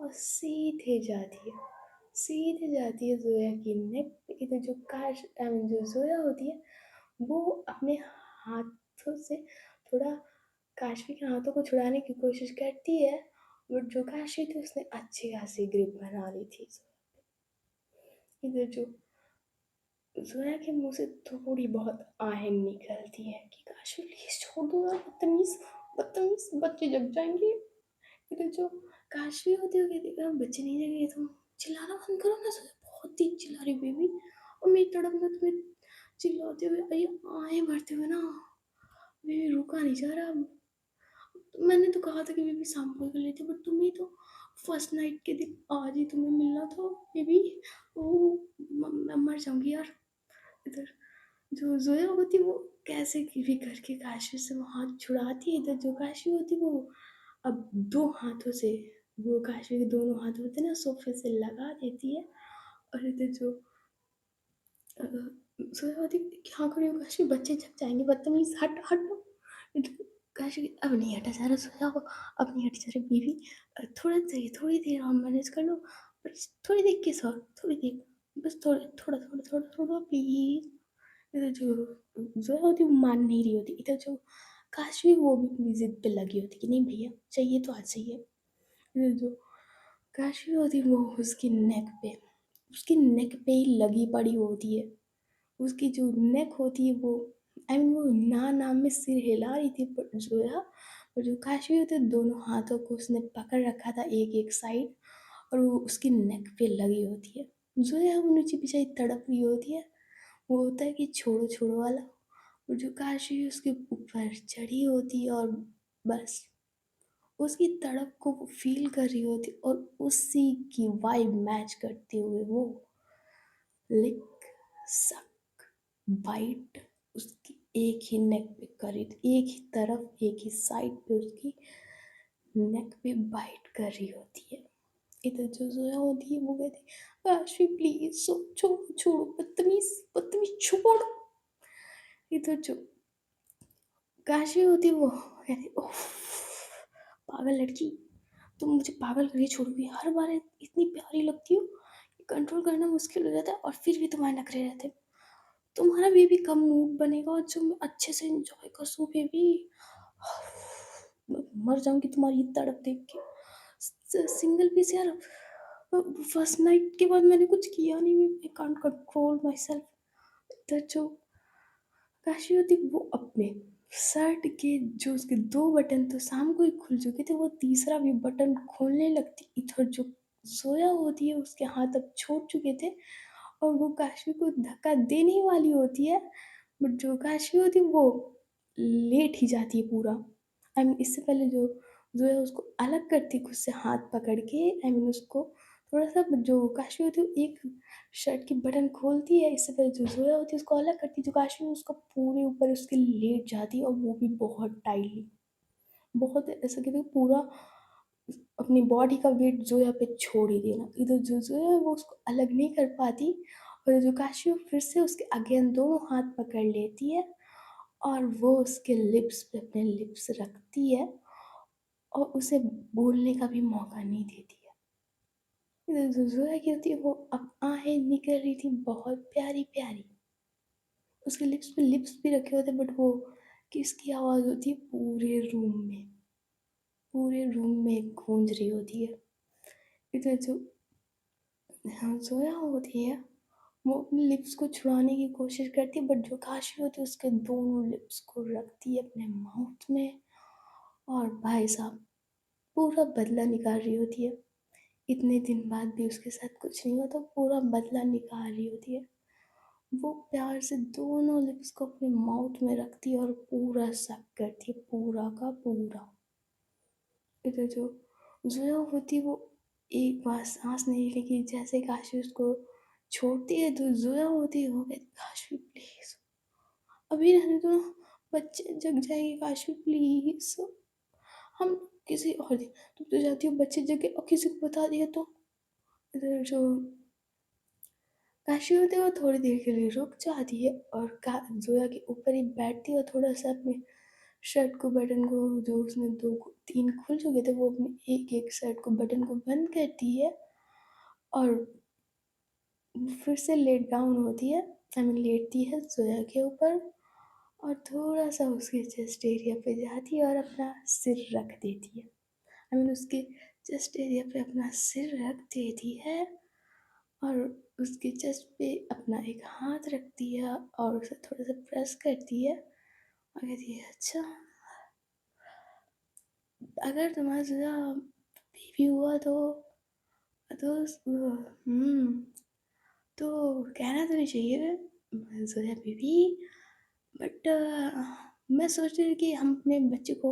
और सीधे जाती है ज़ोया की नेक पे। इधर जो जो ज़ोया होती है वो अपने हाथों से थोड़ा काशवी के हाथों को छुड़ाने की कोशिश करती है, बट जो काशवी थी उसने अच्छी खासी ग्रिप बना ली थी। इधर जो ज़ोया के मुँह से थोड़ी बहुत आहें निकलती हैं कि काशवी प्लीज़ छोड़ दो यार, बदतमीज़ बदतमीज़, बच्चे जग जाएँगे। इधर जो काशवी होती है वो कहती है बच्चे नहीं जगेंगे, तुम चिल्लाना बंद करो ना, ज़ोया बहुत तेज चिल्ला रही बेबी, और मेरी तड़प में तुम्हें चिल्लाते हुए ये आहें भरते हुए ना बेबी रुका नहीं जा रहा। मैंने तो कहा था कि बेबी शाम को कर लेते, बट तुम्हें तो फर्स्ट नाइट के दिन आज ही तुम्हें मिलना था बेबी। ओ मैं मर जाऊंगी यार। इधर जो ज़ोया होती वो कैसे भी करके काशी से वो हाथ छुड़ाती है। इधर जो काशी होती वो अब दो हाथों से वो काशी के दोनों हाथ होते हैं ना सोफे से लगा देती है। और इधर जो ज़ोया होती क्या खड़ी हो काशी, बच्चे जग जाएंगे, बदतमीज हट हट। इधर काशी अब नहीं हटा जा रहा ज़ोया को, अब नहीं हटी जा रही बीवी, थोड़ा चाहिए, थोड़ी देर और मैनेज कर लो, बस थोड़ी देर किस और थोड़ी देर, बस थोड़ा थोड़ा थोड़ा थोड़ा थोड़ा प्लीज। इधर जो ज़ोया होती है वो मान नहीं रही होती। इधर जो काशवी वो भी अपनी ज़िद पे लगी होती कि नहीं भैया चाहिए तो आज चाहिए। इधर जो काशवी होती है वो उसकी नेक पे ही लगी पड़ी होती है। उसकी जो नेक होती है वो वो ना नाम में सिर हिला रही थी, पर ज़ोया और जो काशवी होती है दोनों हाथों को उसने पकड़ रखा था एक एक साइड, और वो उसकी नेक पे लगी होती है। ज़ोया वो नीचे बेचारी तड़प रही होती है, वो होता है कि छोड़ो छोड़ो वाला, और जो काशी उसके ऊपर चढ़ी होती है और बस उसकी तड़प को वो फील कर रही होती, और उसी की वाइब मैच करते हुए वो लिक सक बाइट उसकी एक ही नेक पे करी थी, एक ही तरफ एक ही साइड पे उसकी नेक पे बाइट कर रही होती है। इधर जो जोया होती है वो कहती है काशी प्लीज छोड़ो छोड़ो, बदतमीज बदतमीज छोड़ो। इधर जो काशी होती है वो कहती ओह पागल लड़की, तुम मुझे पागल करके छोड़ोगी, हर बार इतनी प्यारी लगती हो कि कंट्रोल करना मुश्किल हो जाता है, और फिर भी तुम्हारे नखरे रहते हैं। तुम्हारा बेबी कब मूड बनेगा और जो मैं अच्छे से एंजॉय कर सकूं बेबी। मैं मर जाऊंगी तुम्हारी ये तड़प देख के। सिंगल पीस यार, फर्स्ट नाइट के बाद मैंने कुछ किया नहीं, I can't control my self. जो काशी होती वो अपने शर्ट के जो उसके दो बटन तो शाम को ही खुल चुके थे वो तीसरा भी बटन खोलने लगती। इधर जो सोया होती है उसके हाथ अब छोड़ चुके थे, और वो काशवी को धक्का देने ही वाली होती है, बट जो काशवी होती है वो लेट ही जाती है पूरा। इससे पहले जो जो है उसको अलग करती है खुद से हाथ पकड़ के, उसको थोड़ा सा जो काशवी होती है एक शर्ट की बटन खोलती है, इससे पहले जो ज़ोया होती है उसको अलग करती है, जो काशवी उसको पूरे ऊपर उसके लेट जाती है, और वो भी बहुत टाइटली, बहुत ऐसा कहते हैं पूरा अपनी बॉडी का वेट ज़ोया पे छोड़ ही देना। इधर जो ज़ोया है वो उसको अलग नहीं कर पाती, और जो काशवी फिर से उसके अगेन दोनों हाथ पकड़ लेती है, और वो उसके लिप्स पे अपने लिप्स रखती है, और उसे बोलने का भी मौका नहीं देती है। इधर जो ज़ोया की होती है वो अब आहें निकल रही थी बहुत प्यारी प्यारी, उसके लिप्स पे लिप्स भी रखे होते, बट वो किसकी आवाज़ होती है पूरे रूम में गूंज रही होती है। इधर जो हाँ, जोया होती है वो अपने लिप्स को छुड़ाने की कोशिश करती है, बट जो काशी होती है उसके दोनों लिप्स को रखती है अपने माउथ में, और भाई साहब पूरा बदला निकाल रही होती है। इतने दिन बाद भी उसके साथ कुछ नहीं हुआ तो पूरा बदला निकाल रही होती है। वो प्यार से दोनों लिप्स को अपने माउथ में रखती है और पूरा सक करती है पूरा का पूरा। इधर जो जोया होती है वो एक बार सांस नहीं लेगी, जैसे काशी उसको छोड़ती है तो जोया होती है वो कहती काशी प्लीज अभी रहने दो ना, बच्चे जग जाएंगे काशी प्लीज, हम किसी और दिन, तुम तो जाती हो बच्चे जगे और किसी को बता दिया तो। इधर जो काशी होती है वो थोड़ी देर के लिए रुक जाती है और जोया के ऊपर ही बैठती है और थोड़ा सा अपने शर्ट को बटन को जो उसने 2 3 खुल चुके थे वो अपने एक-एक शर्ट को बटन को बंद करती है और फिर से लेट डाउन होती है, आई मीन लेटती है ज़ोया के ऊपर और थोड़ा-सा उसके चेस्ट एरिया पे जाती है और अपना सिर रख देती है। आई मीन उसके चेस्ट एरिया पे अपना सिर रख देती है और उसके चेस्ट पे अपना एक हाथ रखती है और उसे थोड़ा-सा प्रेस करती है और कहती है, "अच्छा, अगर तुम्हारा बेबी हुआ तो तो कहना तो नहीं चाहिए ज़ोया बेबी बट मैं सोच रही हूँ कि हम अपने बच्चे को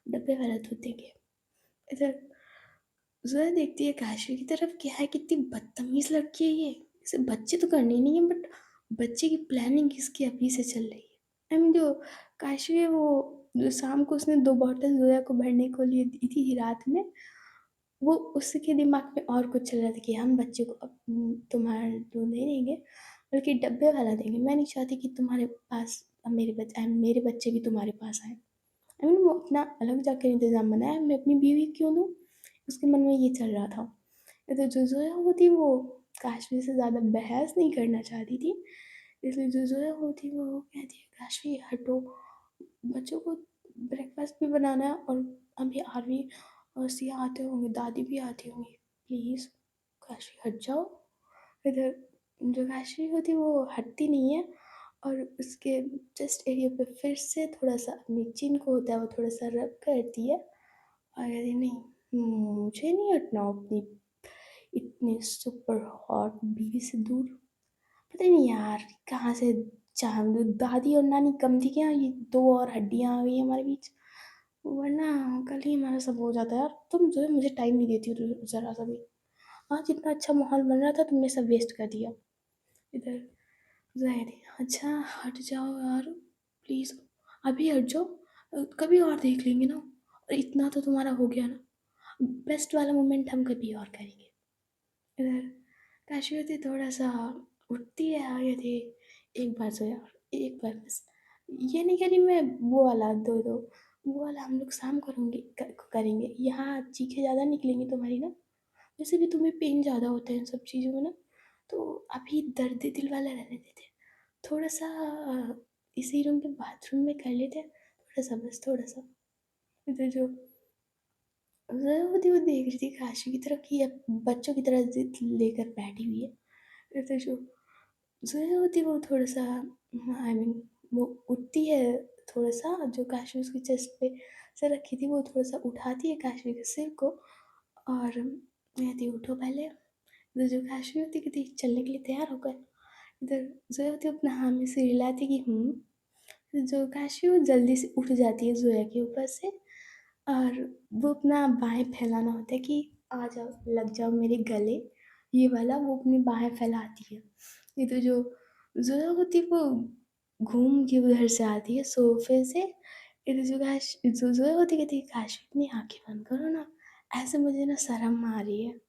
डब्बे वाला दूध देंगे।" इधर ज़ोया देखती है काशवी की तरफ, क्या है कितनी बदतमीज़ लड़की है ये। इसे बच्चे तो करने ही नहीं है बट बच्चे की प्लानिंग इसकी अभी से चल रही है। आई मीन जो काशवी है वो जो शाम को उसने 2 बॉटल ज़ोया को भरने को लिए दी थी रात में, वो उसके दिमाग में और कुछ चल रहा था कि हम बच्चे को अब तुम्हारा दूध नहीं देंगे, बल्कि डब्बे वाला देंगे। मैं नहीं चाहती कि तुम्हारे पास अब मेरे बच्चे भी तुम्हारे पास आएँ। आई मीन वो अपना अलग जाकर इंतज़ाम बनाया, मैं अपनी बीवी को क्यों दूँ? उसके मन में ये चल रहा था। तो जो ज़ोया होती वो काशवी से ज़्यादा बहस नहीं करना चाहती थी, इसलिए जो ज़ोया होती वो कहती है, "काशवी हटो, बच्चों को ब्रेकफ़ास्ट भी बनाना है और अभी आरवी और सिया आते होंगे, दादी भी आती होंगी, प्लीज़ काशवी हट जाओ।" इधर जो काशवी होती है वो हटती नहीं है और उसके चेस्ट एरिया पे फिर से थोड़ा-सा अपनी चिन को होता है वो थोड़ा-सा रब करती है और कहती है, "नहीं, मुझे नहीं हटना अपनी इतनी सुपर हॉट बीवी से दूर।" पता नहीं यार कहाँ से चाँद दादी और नानी कम थी क्या? ये 2 और हड्डियाँ आ गई हैं हमारे बीच। वरना कल ही हमारा सब हो जाता यार। तुम जो है मुझे टाइम नहीं देती हो ज़रा-सा भी। आज इतना अच्छा माहौल बन रहा था तुमने सब वेस्ट कर दिया। इधर ज़ाहिद अच्छा हट जाओ यार प्लीज़ अभी हट जाओ कभी और देख लेंगे ना और इतना तो तुम्हारा हो गया ना बेस्ट वाला मोमेंट हम कभी और करेंगे इधर काशवी थोड़ा सा उठती है आगे थी एक बार सोया एक बार बस ये नहीं कह रही मैं वो वाला दो दो वो वाला हम लोग शाम करेंगे यहाँ चीखें ज़्यादा निकलेंगी तुम्हारी ना वैसे भी तुम्हें पेन ज़्यादा होता है इन सब चीज़ों में ना तो अभी दर्द दिल वाला रहने देते थोड़ा-सा इसी रूम के बाथरूम में कर लेते हैं, थोड़ा-सा बस थोड़ा-सा। इधर जो ज़ोया होती है वो देख रही थी काशी की तरफ कि अब बच्चों की तरह ज़िद लेकर बैठी हुई है। इधर जो ज़ोया होती है वो थोड़ा-सा आई मीन वो उठती है थोड़ा-सा जो काशी उसकी चेस्ट पे सर रखी थी वो थोड़ा-सा उठाती है काशी के सिर को और कहती है उठो पहले। इधर जो काशी होती है कहती है चलने के लिए तैयार हो गए। इधर ज़ोया होती है अपना हाँ में सिर हिलाती कि जो काशी वो जल्दी से उठ जाती है ज़ोया के ऊपर से और वो अपना बाहें फैलाना होता है कि आ जाओ, लग जाओ मेरे गले, ये वाला वो अपनी बाहें फैलाती है। नहीं तो जो ज़ोया होती है वो घूम के उधर से आती है सोफ़े से, इधर जो ज़ोया होती है कहती है काश अपनी आँखें बंद करो ना, ऐसे मुझे ना शर्म आ रही है।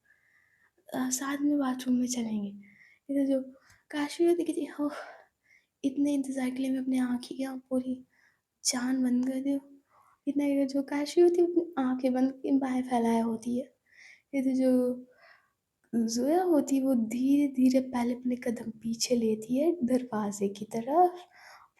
साथ में बाथरूम में चलेंगे। इधर जो काशवी होती कहती है ओह! इतने इंतज़ार के लिए मैं अपनी आँखें क्या पूरी जान बंद कर दूँ। इतना ये जो काशी होती है अपनी आँखें बंद करके बाहें फैलाए होती है। इधर जो ज़ोया होती है वो धीरे-धीरे पहले अपने कदम पीछे लेती है दरवाज़े की तरफ।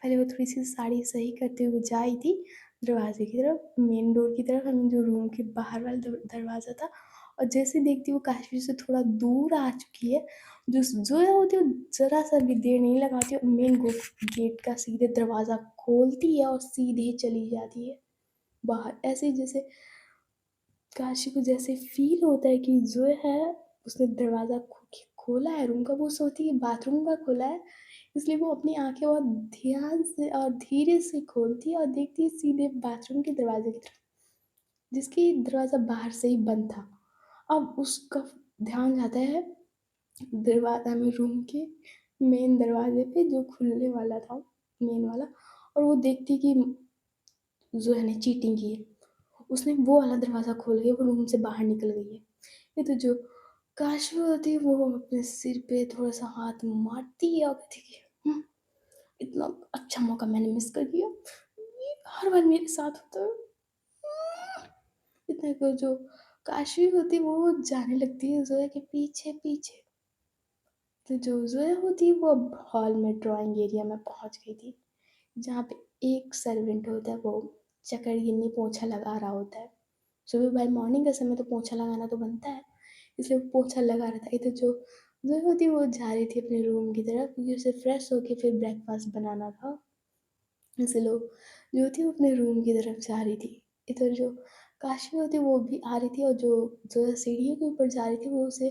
पहले वो थोड़ी-सी साड़ी सही करते हुए जा रही थी दरवाज़े की तरफ, मेन डोर की तरफ आई मीन जो रूम के बाहर वाला दरवाज़ा था और जैसे देखती है वो काशवी से थोड़ा दूर आ चुकी है। जो ज़ोया होती है वो ज़रा-सा भी देर नहीं लगाती और मेन गेट का सीधे दरवाज़ा खोलती है और सीधे चली जाती है बाहर। ऐसे ही जैसे काशी को जैसे फ़ील होता है कि जो है उसने दरवाज़ा खोला है रूम का, वो सोचती है बाथरूम का खोला है, इसलिए वो अपनी आँखें बहुत ध्यान से और धीरे से खोलती है और देखती है सीधे बाथरूम के दरवाज़े की तरफ, जिसकी दरवाज़ा बाहर से ही बंद था। अब उसका ध्यान जाता है दरवाज़ा में रूम के मेन दरवाज़े पे जो खुलने वाला था, मेन वाला और वो देखती है कि ज़ोया ने चीटिंग की है। उसने वो वाला दरवाज़ा खोल के वो रूम से बाहर निकल गई है। ये तो जो काशवी होती है वो अपने सिर पे थोड़ा-सा हाथ मारती है और कहती है कि इतना अच्छा मौका मैंने मिस कर दिया। हर बार मेरे साथ होता है। इतना को जो काशवी होती है वो जाने लगती है ज़ोया के पीछे-पीछे। तो जो ज़ोया होती है वो अब हॉल में ड्राइंग एरिया में पहुँच गई थी, जहाँ पे एक सर्वेंट होता है वो चकरगिन्नी पोंछा लगा रहा होता है। सुबह बाय मॉर्निंग का समय तो पोंछा लगाना तो बनता है, इसलिए वो पोंछा लगा रहा था। इधर जो ज़ोया होती है वो जा रही थी अपने रूम की तरफ क्योंकि उसे फ्रेश होके फिर ब्रेकफ़ास्ट बनाना था। ऐसे लोग जो थी वो अपने रूम की तरफ जा रही थी। इधर जो काशवी होती वो भी आ रही थी और जो सीढ़ियों के ऊपर जा रही थी वो उसे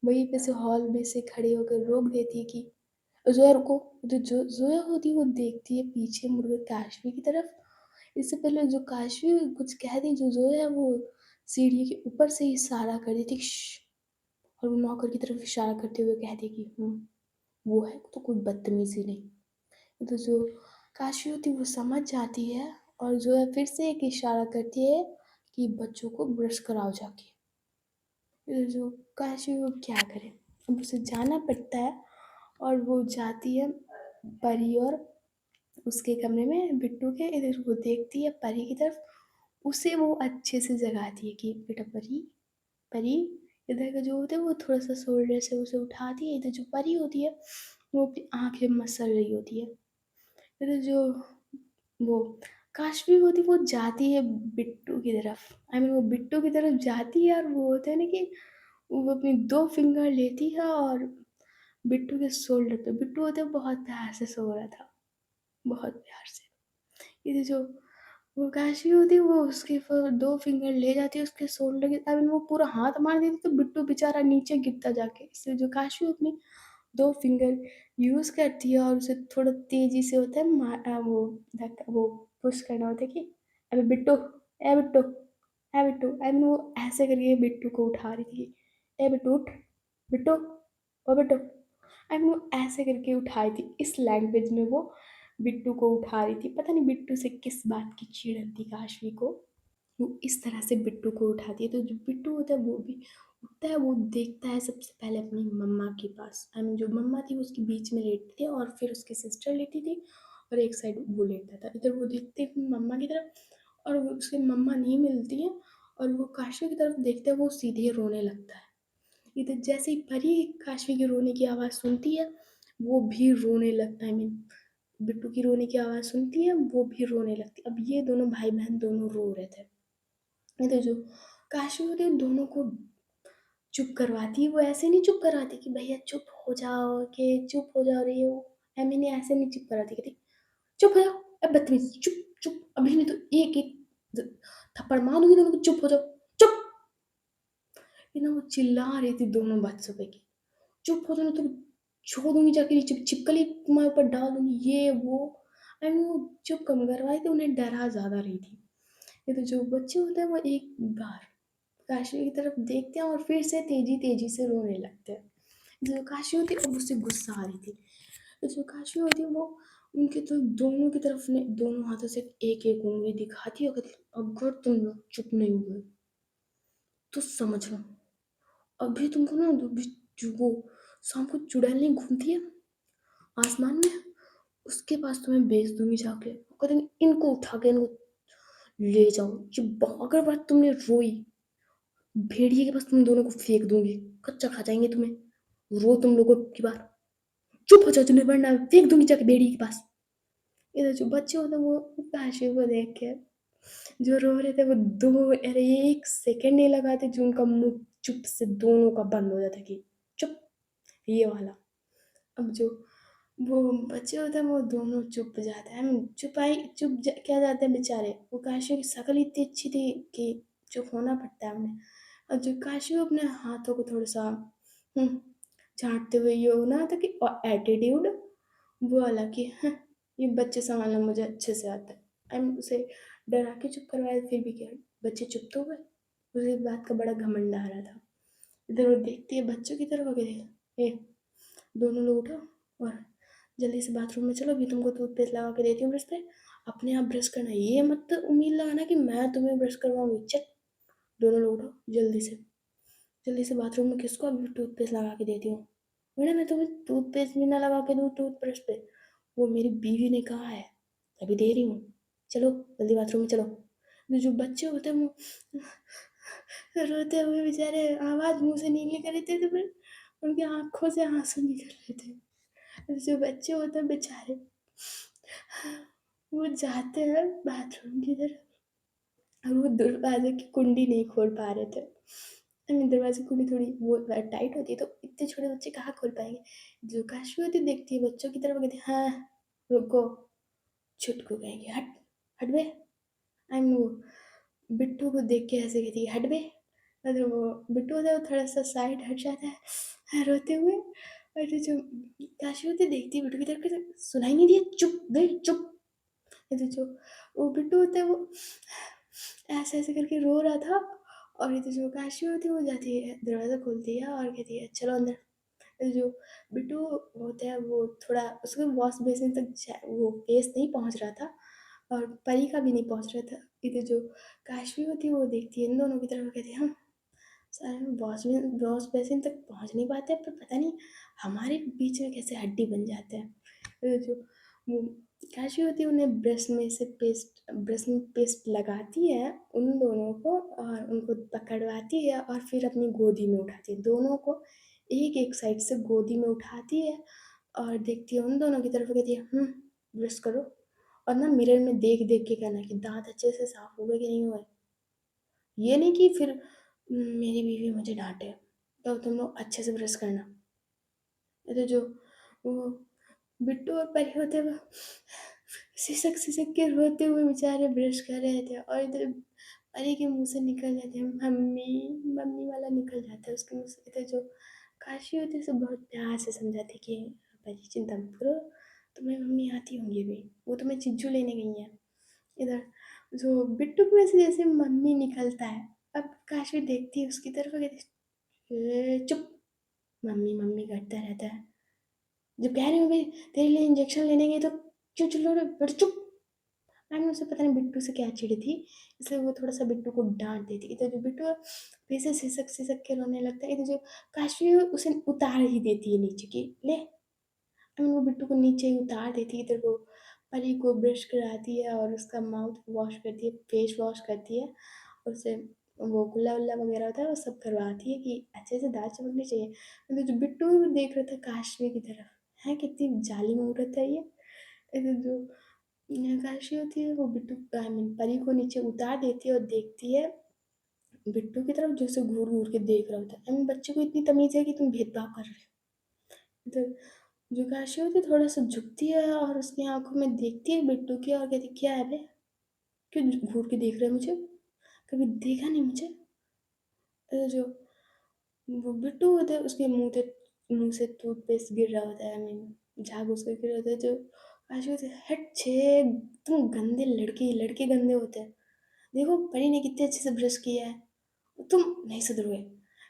वहीं पे से हॉल में से खड़े होकर रोक देती है कि ज़ोया रुको। तो जो ज़ोया होती है वो देखती है पीछे मुड़कर काशवी की तरफ। इससे पहले जो काशवी कुछ कह दी जो ज़ोया है वो सीढ़ी के ऊपर से इशारा कर देती और वो नौकर की तरफ इशारा करते हुए कह देगी वो है तो कोई बदतमीज़ी नहीं। तो जो काशी होती है वो समझ जाती है और जो है फिर से एक इशारा करती है कि बच्चों को ब्रश कराओ जाके। फिर जो काशी वो क्या करे, अब उसे जाना पड़ता है और वो जाती है परी और उसके कमरे में बिट्टू के इधर वो देखती है परी की तरफ। उसे वो अच्छे से जगाती है कि बेटा परी परी। इधर का जो होता है वो थोड़ा सा शोल्डर से उसे उठाती है। इधर जो परी होती है वो अपनी आंखें मसल रही होती है। फिर जो वो काशवी होती वो जाती है बिट्टू की तरफ। आई मीन वो बिट्टू की तरफ जाती है और वो होता है ना कि वो अपनी 2 फिंगर लेती है और बिट्टू के शोल्डर पे बिट्टू होता है बहुत प्यार से सो रहा था, बहुत प्यार से। ये जो वो काशवी होती है वो उसके 2 फिंगर ले जाती है उसके शोल्डर के। आई मीन वो पूरा हाथ मार देती तो बिट्टू बेचारा नीचे गिरता जाके। इसलिए जो काशवी अपनी 2 फिंगर यूज़ करती है और उसे थोड़ा तेज़ी से होता है वो पुश करना होता है कि अबे बिट्टू, ए बिट्टू, ए बिट्टू। आई मीन वो ऐसे करके बिट्टू को उठा रही थी। ए बिट्टू उठ, बिट्टू, ओ बिट्टू। आई मीन वो ऐसे करके उठाई थी। इस लैंग्वेज में वो बिट्टू को उठा रही थी। पता नहीं बिट्टू से किस बात की चिढ़ थी काशवी को। वो इस तरह से बिट्टू को उठाती है तो जो बिट्टू होता है वो भी उठता है। वो देखता है सबसे पहले अपनी मम्मा के पास। आई मीन जो मम्मा थी वो उसके बीच में लेटी थी और फिर उसकी सिस्टर लेटी थी और एक साइड वो लेटा था। इधर वो देखते हैं अपनी मम्मा की तरफ और वो उसकी मम्मा नहीं मिलती है और वो काशवी की तरफ देखता है वो सीधे रोने लगता है। इधर जैसे ही परी काशवी के रोने की आवाज़ सुनती है वो भी रोने लगता है। आई मीन बिट्टू की रोने की आवाज़ सुनती है वो भी रोने लगती है। अब ये दोनों भाई बहन दोनों रो रहे थे। नहीं तो जो काशी होती है दोनों को चुप करवाती है। वो ऐसे नहीं चुप करवाती कि भैया चुप हो जाओ कि चुप हो जाओ रही हो। एमी ने ऐसे नहीं चुप करवाती कहती चुप हो जाओ। अब बदतमीज चुप चुप अभी नहीं तो एक एक थप्पड़ मार दूंगी दोनों को। चुप हो जाओ चुप। ये ना वो चिल्ला रही थी दोनों बच्चों पे कि चुप हो जाओ ना तो छोड़ दूंगी जाके छिपकली तुम्हारे ऊपर डाल दूंगी ये वो। आई मीन वो चुप कम करवाई थी उन्हें डरा ज्यादा रही थी। ये तो जो बच्चे होते हैं वो एक बार काशी की तरफ देखते हैं और फिर से तेजी तेजी से रोने लगते हैं। जो काशी होती है अब उससे गुस्सा आ रही थी। तो जो काशी होती है वो उनके तो दोनों की तरफ ने दोनों हाथों से एक एक उंगली दिखाती है और कहती है, अगर तुम लोग चुप नहीं हुए तो समझ लो अभी तुमको ना जो वो शाम को चुड़ैल नहीं घूमती है आसमान में उसके पास तुम्हें भेज दूंगी जाके। कहते हैं, इनको उठा के इनको ले जाओ। ये अगर बात तुमने रोई भेड़िए के पास तुम दोनों को फेंक दूंगी कच्चा खा जाएंगे तुम्हें। रो तुम लोगों की बार चुप हो जाओ जिन्हें वरना फेंक दूंगी जाके भेड़िए के पास। इधर जो बच्चे होते हैं वो काशी को देख के जो रो रहे थे वो दो अरे एक सेकंड नहीं लगाते जो उनका मुंह चुप से दोनों का बंद हो जाता कि चुप ये वाला। अब जो वो बच्चे होते हैं वो दोनों चुप जाते हैं। क्या जाते हैं बेचारे। वो काशी की शक्ल इतनी अच्छी थी कि चुप होना पड़ता है उन्हें। और जो काशी वो अपने हाथों को थोड़ा सा हम्म, झाड़ते हुए ये होना था कि एटीट्यूड वो वाला कि ये बच्चे संभालना मुझे अच्छे से आता है। एंड उसे डरा के चुप करवाया फिर भी क्या बच्चे चुप तो हुए। उसे इस बात का बड़ा घमंड आ रहा था। इधर वो देखती है बच्चों की तरफ वगैरह ए दोनों लोग उठो और जल्दी से बाथरूम में चलो। अभी तुमको टूथपेस्ट लगा के देती हूँ ब्रश पे। अपने आप ब्रश करना ये मत उम्मीद लगाना कि मैं तुम्हें ब्रश करवाऊंगी। चल दोनों लोग उठो जल्दी से बाथरूम में किसको अभी टूथपेस्ट लगा के देती हूँ। मैडम मैं तुम्हें टूथपेस्ट भी ना लगा के दूँ टूथब्रश पे। वो मेरी बीवी ने कहा है अभी दे रही हूँ। चलो जल्दी बाथरूम में चलो। तो जो बच्चे होते हैं वो रोते हुए बेचारे आवाज़ मुँह से नहीं निकल रही थी तो फिर उनकी आँखों से आँसू निकल रहे थे। और जो बच्चे होते हैं बेचारे वो जाते हैं बाथरूम की तरफ और वो दरवाज़े की कुंडी नहीं खोल पा रहे थे। आई मीन दरवाज़े की कुंडी थोड़ी वो टाइट होती है तो इतने छोटे बच्चे कहाँ खोल पाएँगे। जो काशवी होती देखती है बच्चों की तरफ कहती है, "हाँ, रुको।" छुटकू कहेंगे, "हट, हट बे।" आई मीन वो बिट्टू को देख के ऐसे कहती है, "हट बे।" और वो बिट्टू होता है वो थोड़ा-सा साइड हट जाता है रोते हुए और जो काशवी होती देखती है बिट्टू की तरफ कहती है, "सुनाई नहीं दिया? चुप बे चुप।" ये जो वो बिट्टू होता है वो ऐसे-ऐसे करके रो रहा था और ये जो काशी होती है वो जाती है दरवाज़ा खोलती है और कहती है चलो अंदर। ये जो बिट्टू होता है वो थोड़ा उसके वॉश बेसिन तक वो फेस नहीं पहुँच रहा था और परी का भी नहीं पहुँच रहा था। इधर जो काशवी होती है वो देखती है इन दोनों की तरफ कहती है हम सारे में वॉश बेसिन तक पहुँच नहीं पाते पर पता नहीं हमारे बीच में कैसे हड्डी बन जाते हैं। जो वो काशी होती है उन्हें ब्रश में पेस्ट लगाती है उन दोनों को और उनको पकड़वाती है और फिर अपनी गोदी में उठाती है। दोनों को एक-एक साइड से गोदी में उठाती है और देखती है उन दोनों की तरफ कहती है, ब्रश करो और ना मिरर में देख-देख के कहना कि दाँत अच्छे से साफ हुए कि नहीं हुए। ये नहीं कि फिर मेरी बीवी मुझे डाँटे, तो तुम लोग अच्छे से ब्रश करना। तो जो वो बिट्टू और परी होते हैं वो सिसक-सिसक के रोते हुए बेचारे ब्रश कर रहे थे और इधर परी के मुँह से निकल जाते हैं मम्मी, मम्मी वाला निकल जाता है उसके मुँह से। इधर जो काशी होती है उसे बहुत प्यार से समझाती है कि परी चिंता मत करो, तुम्हें मम्मी आती होंगी अभी, वो तुम्हें चिज्जू लेने गई हैं। इधर जो बिट्टू की वजह से जैसे मम्मी निकलता है, अब काशवी देखती है उसकी तरफ और कहती है, चुप! मम्मी, मम्मी करता रहता है। जब कह रही हूँ भई तेरे लिए इंजेक्शन लेने गई तो क्यों चिल्ला रहा है? बेटा चुप! मैम उसे पता नहीं बिट्टू से क्या चिढ़ी थी, इसलिए वो थोड़ा-सा बिट्टू को डाँट देती। इधर जो बिट्टू है फिर से सिसक-सिसक के रोने लगता है। इधर जो काशवी है उसे उतार ही देती है नीचे कि ले वो बिट्टू को नीचे ही उतार देती है, इधर वो परी को ब्रश कराती है और उसका माउथ वॉश करती है, फेस वॉश करती है, और उसे वो कुल्ला-वुल्ला वगैरह होता है वो सब करवाती है कि अच्छे से दाँत चमकने चाहिए। इधर जो बिट्टू है वो देख रहा था काशवी की तरफ, हैं कितनी जालिम औरत है ये। इधर जो काशवी होती है वो बिट्टू आई मीन परी को नीचे उतार देती है और देखती है बिट्टू की तरफ जो उसे घूर-घूर के देख रहा होता है। आई मीन बच्चे को इतनी तमीज़ है कि तुम भेदभाव कर रहे हो। इधर जो काशी होती है थोड़ा-सा झुकती है और उसकी आँखों में देखती है बिट्टू की और कहती है, "क्या है बे? क्यों घूर के देख रहा है मुझे? कभी देखा नहीं मुझे?" जो वो बिट्टू होता है उसके मुँह से टूथपेस्ट गिर रहा होता है, आई मीन झाग उसका गिर रहा होता है, जो काशी होती है, "हट छे! तुम गंदे लड़के लड़के गंदे होते हैं। देखो परी ने कितने अच्छे से ब्रश किया है, तुम नहीं सुधरोगे।"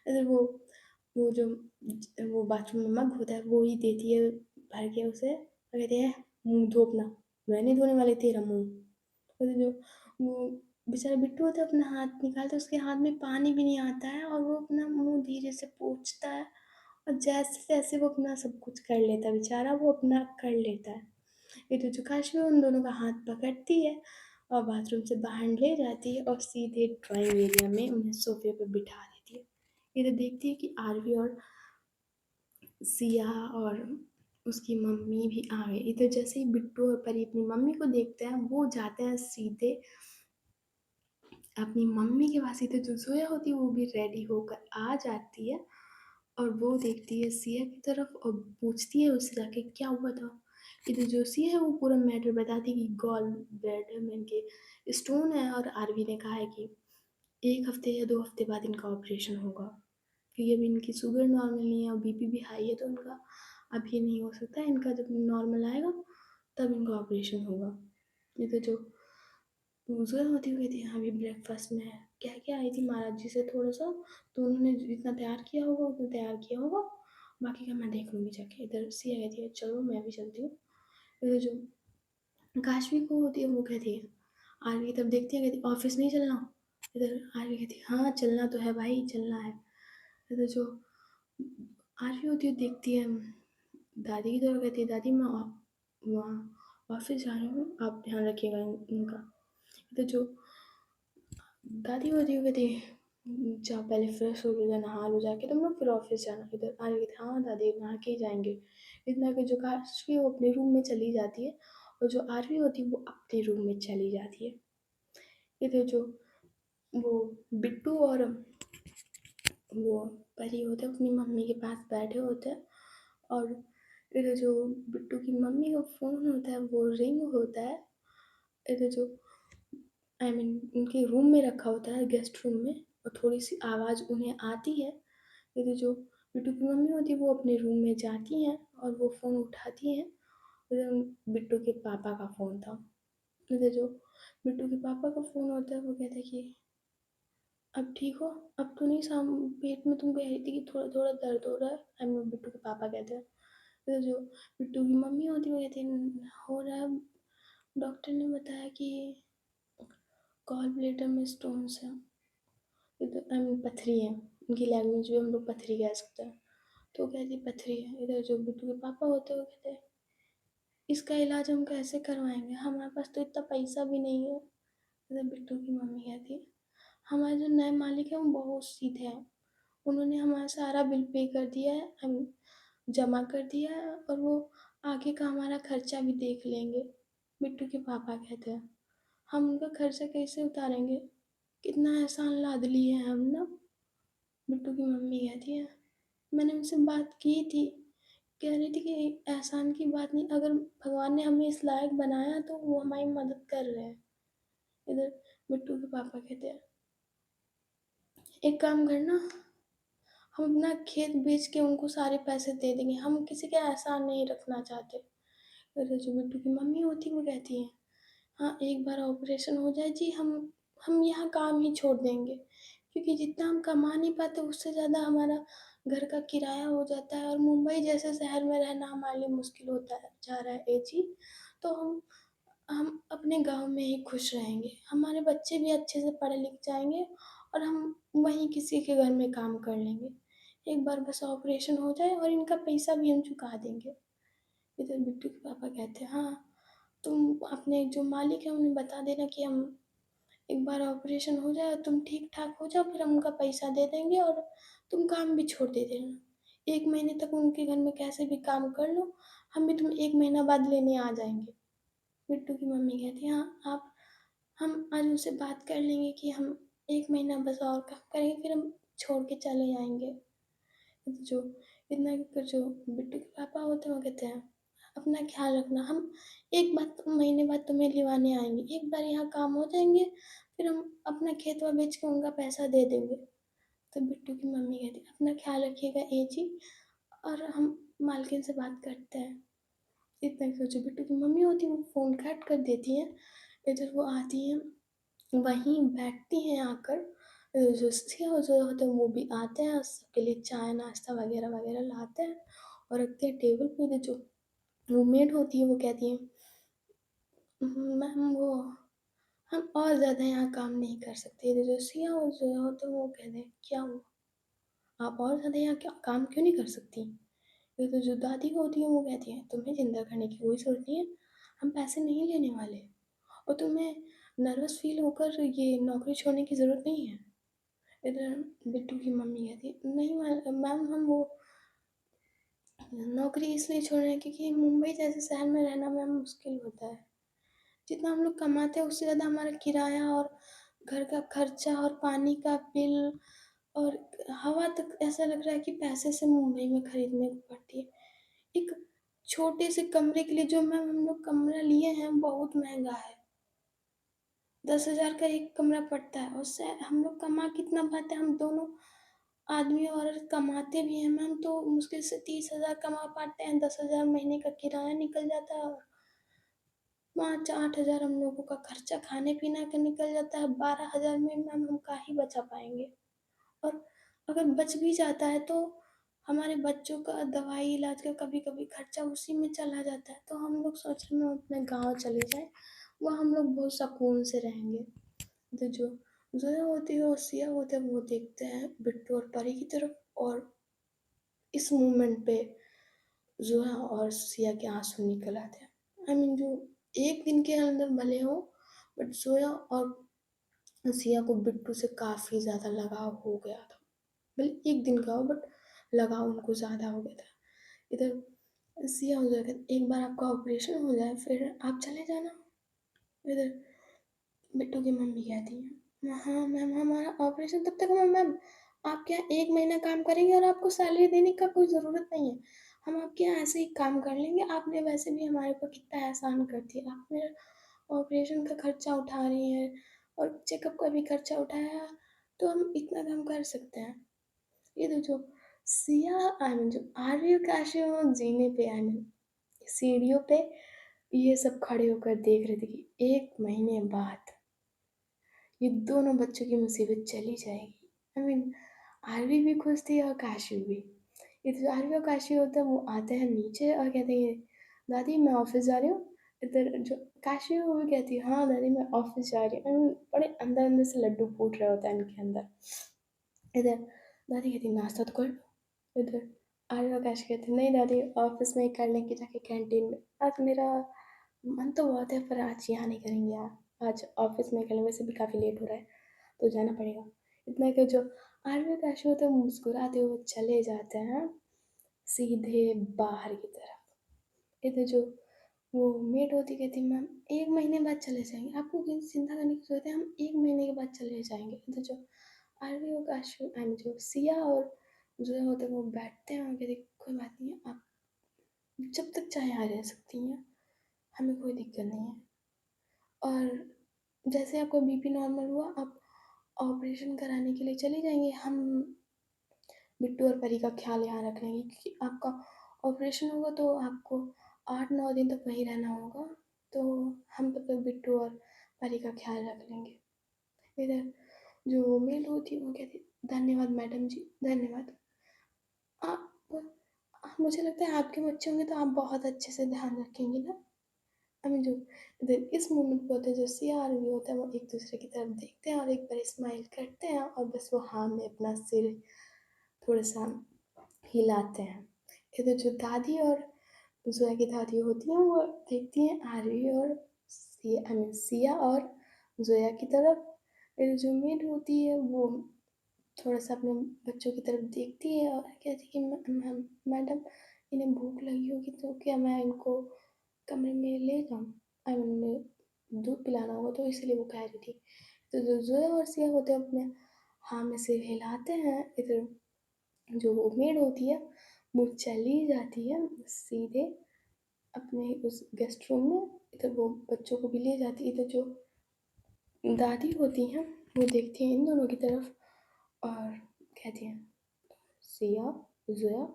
अरे वो जो वो बाथरूम में मग होता है वो ही देती है भर के उसे और कहती है, "मुँह धो अपना, मैं नहीं धोने वाली तेरा मुँह।" और जो वो बेचारा बिट्टू होता है अपना हाथ निकालता है उसके हाथ में पानी भी नहीं आता है और वो अपना मुँह धीरे से पोंछता है और जैसे-तैसे वो अपना सब कुछ कर लेता है बेचारा, वो अपना कर लेता है। इधर जो काशवी उन दोनों का हाथ पकड़ती है और बाथरूम से बाहर ले जाती है और सीधे ड्राइंग एरिया में उन्हें सोफ़े पे बिठा देती है। इधर देखती है कि आरवी और सिया और उसकी मम्मी भी आ गई। इधर जैसे ही बिट्टू और परी अपनी मम्मी को देखते हैं, वो जाते हैं सीधे अपनी मम्मी के पास। इधर जो ज़ोया होती है, वो भी रेडी होकर आ जाती है और वो देखती है सिया की तरफ और पूछती है उससे जाके क्या हुआ था। इधर जो सिया है वो पूरा मैटर बताती है कि गॉल ब्लैडर में इनके स्टोन है और आरवी ने कहा है कि 1 हफ्ते या 2 हफ्ते बाद इनका ऑपरेशन होगा। क्योंकि अभी इनकी शुगर नॉर्मल नहीं है और बीपी भी हाई है तो इनका अब ये नहीं हो सकता है, इनका जब नॉर्मल आएगा तब इनका ऑपरेशन होगा। नहीं तो जो ज़ोया होती हुई थी हाँ, अभी ब्रेकफ़ास्ट में कह के आई थी महाराज जी से थोड़ा-सा, तो उन्होंने जितना तैयार किया होगा उतना तैयार किया होगा, बाकी का मैं देख लूँगी जाके। इधर सिया कहती है चलो मैं भी चलती हूँ। इधर जो काशवी को होती है वो कहती है आरवी तब देखती है कहती ऑफ़िस नहीं चलना? इधर आरवी कहती है हाँ, चलना तो है भाई, चलना है। इधर जो आरवी होती है देखती है दादी की तरफ कहती है दादी मैं वहाँ ऑफिस जा रही हूँ, आप ध्यान रखिएगा इनका। तो जो दादी वादी वो कहती जाओ पहले फ्रेश हो जाओ, नहा लो जाके तुम लोग, फिर ऑफिस जाना। इधर आ रही थी, हाँ दादी नहा के ही जाएंगे। इतना कि जो काशवी है वो अपने रूम में चली जाती है, और जो आरवी होती है वो अपने रूम में चली जाती है। इधर जो वो बिट्टू और वो परी होते हैं अपनी मम्मी के पास बैठे होते हैं, और इधर जो बिट्टू की मम्मी का फ़ोन होता है वो रिंग होता है। इधर जो उनके रूम में रखा होता है, गेस्ट रूम में, और थोड़ी सी आवाज़ उन्हें आती है। इधर जो बिट्टू की मम्मी होती है वो अपने रूम में जाती हैं और वो फ़ोन उठाती हैं। इधर बिट्टू के पापा का फ़ोन था। इधर जो बिट्टू के पापा का फ़ोन होता है वो कहते हैं कि अब ठीक हो? अब तो नहीं, शाम पेट में तुम कह रही थी कि थोड़ा-थोड़ा दर्द हो रहा है। बिट्टू के पापा कहते हैं। फिर जो बिट्टू की मम्मी होती है वो कहती है हो रहा है, डॉक्टर ने बताया कि गॉल ब्लैडर में स्टोन्स है। पथरी है। उनकी लैंग्वेज में हम लोग पथरी कह सकते हैं। तो वो कहती है पथरी है। इधर जो बिट्टू के पापा होते हैं वो कहते हैं इसका इलाज हम कैसे करवाएँगे? हमारे पास तो इतना पैसा भी नहीं है। इधर बिट्टू की मम्मी कहती है हमारे जो नए मालिक हैं वो बहुत सीधे हैं। उन्होंने हमारा सारा बिल पे कर दिया है, हम जमा कर दिया है, और वो आगे का हमारा खर्चा भी देख लेंगे। बिट्टू के पापा कहते हैं हम उनका खर्चा कैसे उतारेंगे? कितना एहसान लाद लिए हैं हम ना। बिट्टू की मम्मी कहती है मैंने उनसे बात की थी, कह रही थी कि एहसान की बात नहीं, अगर भगवान ने हमें इस लायक बनाया तो वो हमारी मदद कर रहे हैं। इधर बिट्टू के पापा कहते हैं एक काम करना, हम अपना खेत बेच के उनको सारे पैसे दे देंगे, हम किसी का एहसान नहीं रखना चाहते। फिर जो बिट्टू की मम्मी होती है वो कहती हैं हाँ एक बार ऑपरेशन हो जाए जी, हम यहाँ काम ही छोड़ देंगे, क्योंकि जितना हम कमा नहीं पाते उससे ज़्यादा हमारा घर का किराया हो जाता है, और मुंबई जैसे शहर में रहना हमारे लिए मुश्किल होता है जा रहा है जी। तो हम अपने गांव में ही खुश रहेंगे, हमारे बच्चे भी अच्छे से पढ़े लिख जाएंगे, और हम वहीं किसी के घर में काम कर लेंगे। एक बार बस ऑपरेशन हो जाए और इनका पैसा भी हम चुका देंगे। इधर बिट्टू के पापा कहते हैं हाँ तुम अपने जो मालिक है उन्हें बता देना कि हम एक बार ऑपरेशन हो जाए और तुम ठीक ठाक हो जाओ, फिर हम उनका पैसा दे देंगे और तुम काम भी छोड़ दे देना। 1 महीने तक उनके घर में कैसे भी काम कर लो, हम भी तुम्हें 1 महीना बाद लेने आ जाएंगे। बिट्टू की मम्मी कहती है हाँ आप, हम आज उनसे बात कर लेंगे कि हम 1 महीना बस और काम करेंगे, फिर हम छोड़ के चले जाएंगे। तो जो इतना कर जो बिट्टू के पापा होते हैं वो कहते हैं अपना ख्याल रखना, हम एक बार महीने बाद तुम्हें लिवाने आएंगे, एक बार यहाँ काम हो जाएंगे, फिर हम अपना खेत वा बेच के उनका पैसा दे देंगे। तो बिट्टू की मम्मी कहती है अपना ख्याल रखिएगा ए जी, और हम मालकिन से बात करते हैं। इतना ही सोचो बिट्टू की मम्मी होती है वो फ़ोन काट कर देती हैं। इधर वो आती हैं, वहीं बैठती हैं आकर। जो सिया जो होते हैं वो भी आते हैं, सबके लिए चाय नाश्ता वगैरह वगैरह लाते हैं और रखते हैं टेबल पे। इधर जो रूममेट होती है वो कहती है मैम वो हम और ज़्यादा यहाँ काम नहीं कर सकते। इधर जो सिया और जो होते हैं वो कहते हैं क्या हुआ, आप और ज़्यादा यहाँ क्या काम क्यों नहीं कर सकती? फिर तो जो दादी होती है वो कहती है तुम्हें चिंता करने की कोई ज़रूरत नहीं है, हम पैसे नहीं लेने वाले, और तुम्हें नर्वस फील होकर ये नौकरी छोड़ने की ज़रूरत नहीं है। इधर बिट्टू की मम्मी कहती है नहीं मैम हम वो नौकरी इसलिए छोड़ रहे हैं क्योंकि मुंबई जैसे शहर में रहना मैम मुश्किल होता है। जितना हम लोग कमाते हैं उससे ज़्यादा हमारा किराया और घर का खर्चा और पानी का बिल और हवा तक ऐसा लग रहा है कि पैसे से मुंबई में खरीदने को पड़ती है। एक छोटे से कमरे के लिए जो मैम हम लोग कमरा लिए हैं बहुत महंगा है, 10,000 का एक कमरा पड़ता है, उससे हम लोग कमा कितना पाते हैं, हम दोनों आदमी और औरत कमाते भी हैं मैम तो मुश्किल से 30,000 कमा पाते हैं, 10,000 महीने का किराया निकल जाता है, और 5-8 हज़ार हम लोगों का खर्चा खाने पीने का निकल जाता है, 12,000 में मैम हम का ही बचा पाएंगे। और अगर बच भी जाता है तो हमारे बच्चों का दवाई इलाज का कभी कभी खर्चा उसी में चला जाता है, तो हम लोग सोच रहे हैं अपने गाँव चले जाएं, वहाँ हम लोग बहुत सुकून से रहेंगे। तो जो जोया होती है और सिया होता है वो देखते हैं बिट्टू और परी की तरफ, और इस मोमेंट पे जोया और सिया के आंसू निकल आते हैं। जो 1 दिन के अंदर भले हो, बट ज़ोया और सिया को बिट्टू से काफ़ी ज़्यादा लगाव हो गया था। भले 1 दिन का हो, बट लगाव उनको ज़्यादा हो गया था। इधर सिया हो जाएगा, एक बार आपका ऑपरेशन हो जाए फिर आप चले जाना। इधर बिट्टू की मम्मी कहती हैं, हाँ मैम हमारा ऑपरेशन तब तक हुआ मैम, आपके यहाँ 1 महीना काम करेंगे और आपको सैलरी देने का कोई ज़रूरत नहीं है। हम आपके यहाँ ऐसे ही काम कर लेंगे, आपने वैसे भी हमारे ऊपर कितना एहसान कर दिया। आप मेरा ऑपरेशन का खर्चा उठा रही हैं और चेकअप का भी खर्चा उठाया, तो हम इतना काम कर सकते हैं। ये तो जो सिया आई मीन जो आर्य काशी वो जीने पे आई मीन सीढ़ियों पे ये सब खड़े होकर देख रहे थे कि 1 महीने बाद ये दोनों बच्चों की मुसीबत चली जाएगी। आई मीन आरवी भी खुश थी और काशी भी। ये जो आरवी और काशी होता है वो आते हैं नीचे और कहते हैं दादी मैं ऑफिस जा रही हूँ। इधर जो काशी है वो भी कहती है हाँ दादी मैं ऑफिस जा रही हूँ। I mean, बड़े अंदर अंदर से लड्डू फूट रहे होते हैं इनके अंदर। इधर दादी कहती नाश्ता तो कर लो। इधर आरवी और काशी कहते नहीं दादी ऑफिस में ही कर लेंगे जाके कैंटीन में। आज मेरा मन तो बहुत है पर आज यहाँ नहीं करेंगे यार, आज ऑफिस में कर लेंगे, वैसे भी काफ़ी लेट हो रहा है तो जाना पड़ेगा। इतना कि जो आर्मी का शो होता है वो मुस्कुराते हुए चले जाते हैं सीधे बाहर की तरफ। इधर जो वो मेड होती कहती मैम 1 महीने बाद चले जाएंगे, आपको किसी चिंता करने की जरूरत है, हम 1 महीने के बाद चले जाएंगे। इधर जो आर्मी का शो आई मीन जो सिया और जो होते हैं वो बैठते हैं और कहते कोई बात नहीं है, आप जब तक चाहे यहाँ रह सकती हैं, हमें कोई दिक्कत नहीं है। और जैसे आपका बीपी नॉर्मल हुआ आप ऑपरेशन कराने के लिए चली जाएंगे, हम बिट्टू और परी का ख्याल यहाँ रख लेंगे क्योंकि आपका ऑपरेशन होगा तो आपको 8-9 दिन तक वहीं रहना होगा, तो हम तब तक बिट्टू और परी का ख्याल रख लेंगे। इधर जो मेल होती है वो कहती धन्यवाद मैडम जी धन्यवाद। आप मुझे लगता है आपके बच्चे होंगे तो आप बहुत अच्छे से ध्यान रखेंगे ना। हमें जो इधर इस मोमेंट पे होता है जो सीआर भी होता है वो एक दूसरे की तरफ देखते हैं और एक बार स्माइल करते हैं और बस वो हाँ में अपना सिर थोड़ा सा हिलाते हैं। इधर जो दादी और जोया की दादी होती हैं वो देखती हैं आरवी और सिया आई मीन सिया और जोया की तरफ। फिर जो मेड होती है वो थोड़ा सा अपने बच्चों की तरफ देखती है और कहती है कि मैडम इन्हें भूख लगी होगी तो क्या मैं इनको कमरे में ले जाऊँ, आई मीन दूध पिलाना होगा तो इसलिए वो कह रही थी। तो जो जोया और सिया होते हैं अपने हाँ में सिर हिलाते हैं। इधर जो वो मेड होती है वो चली जाती है सीधे अपने उस गेस्ट रूम में। इधर वो बच्चों को भी ले जाती है। इधर जो दादी होती हैं वो देखती हैं इन दोनों की तरफ और कहती हैं सिया जोया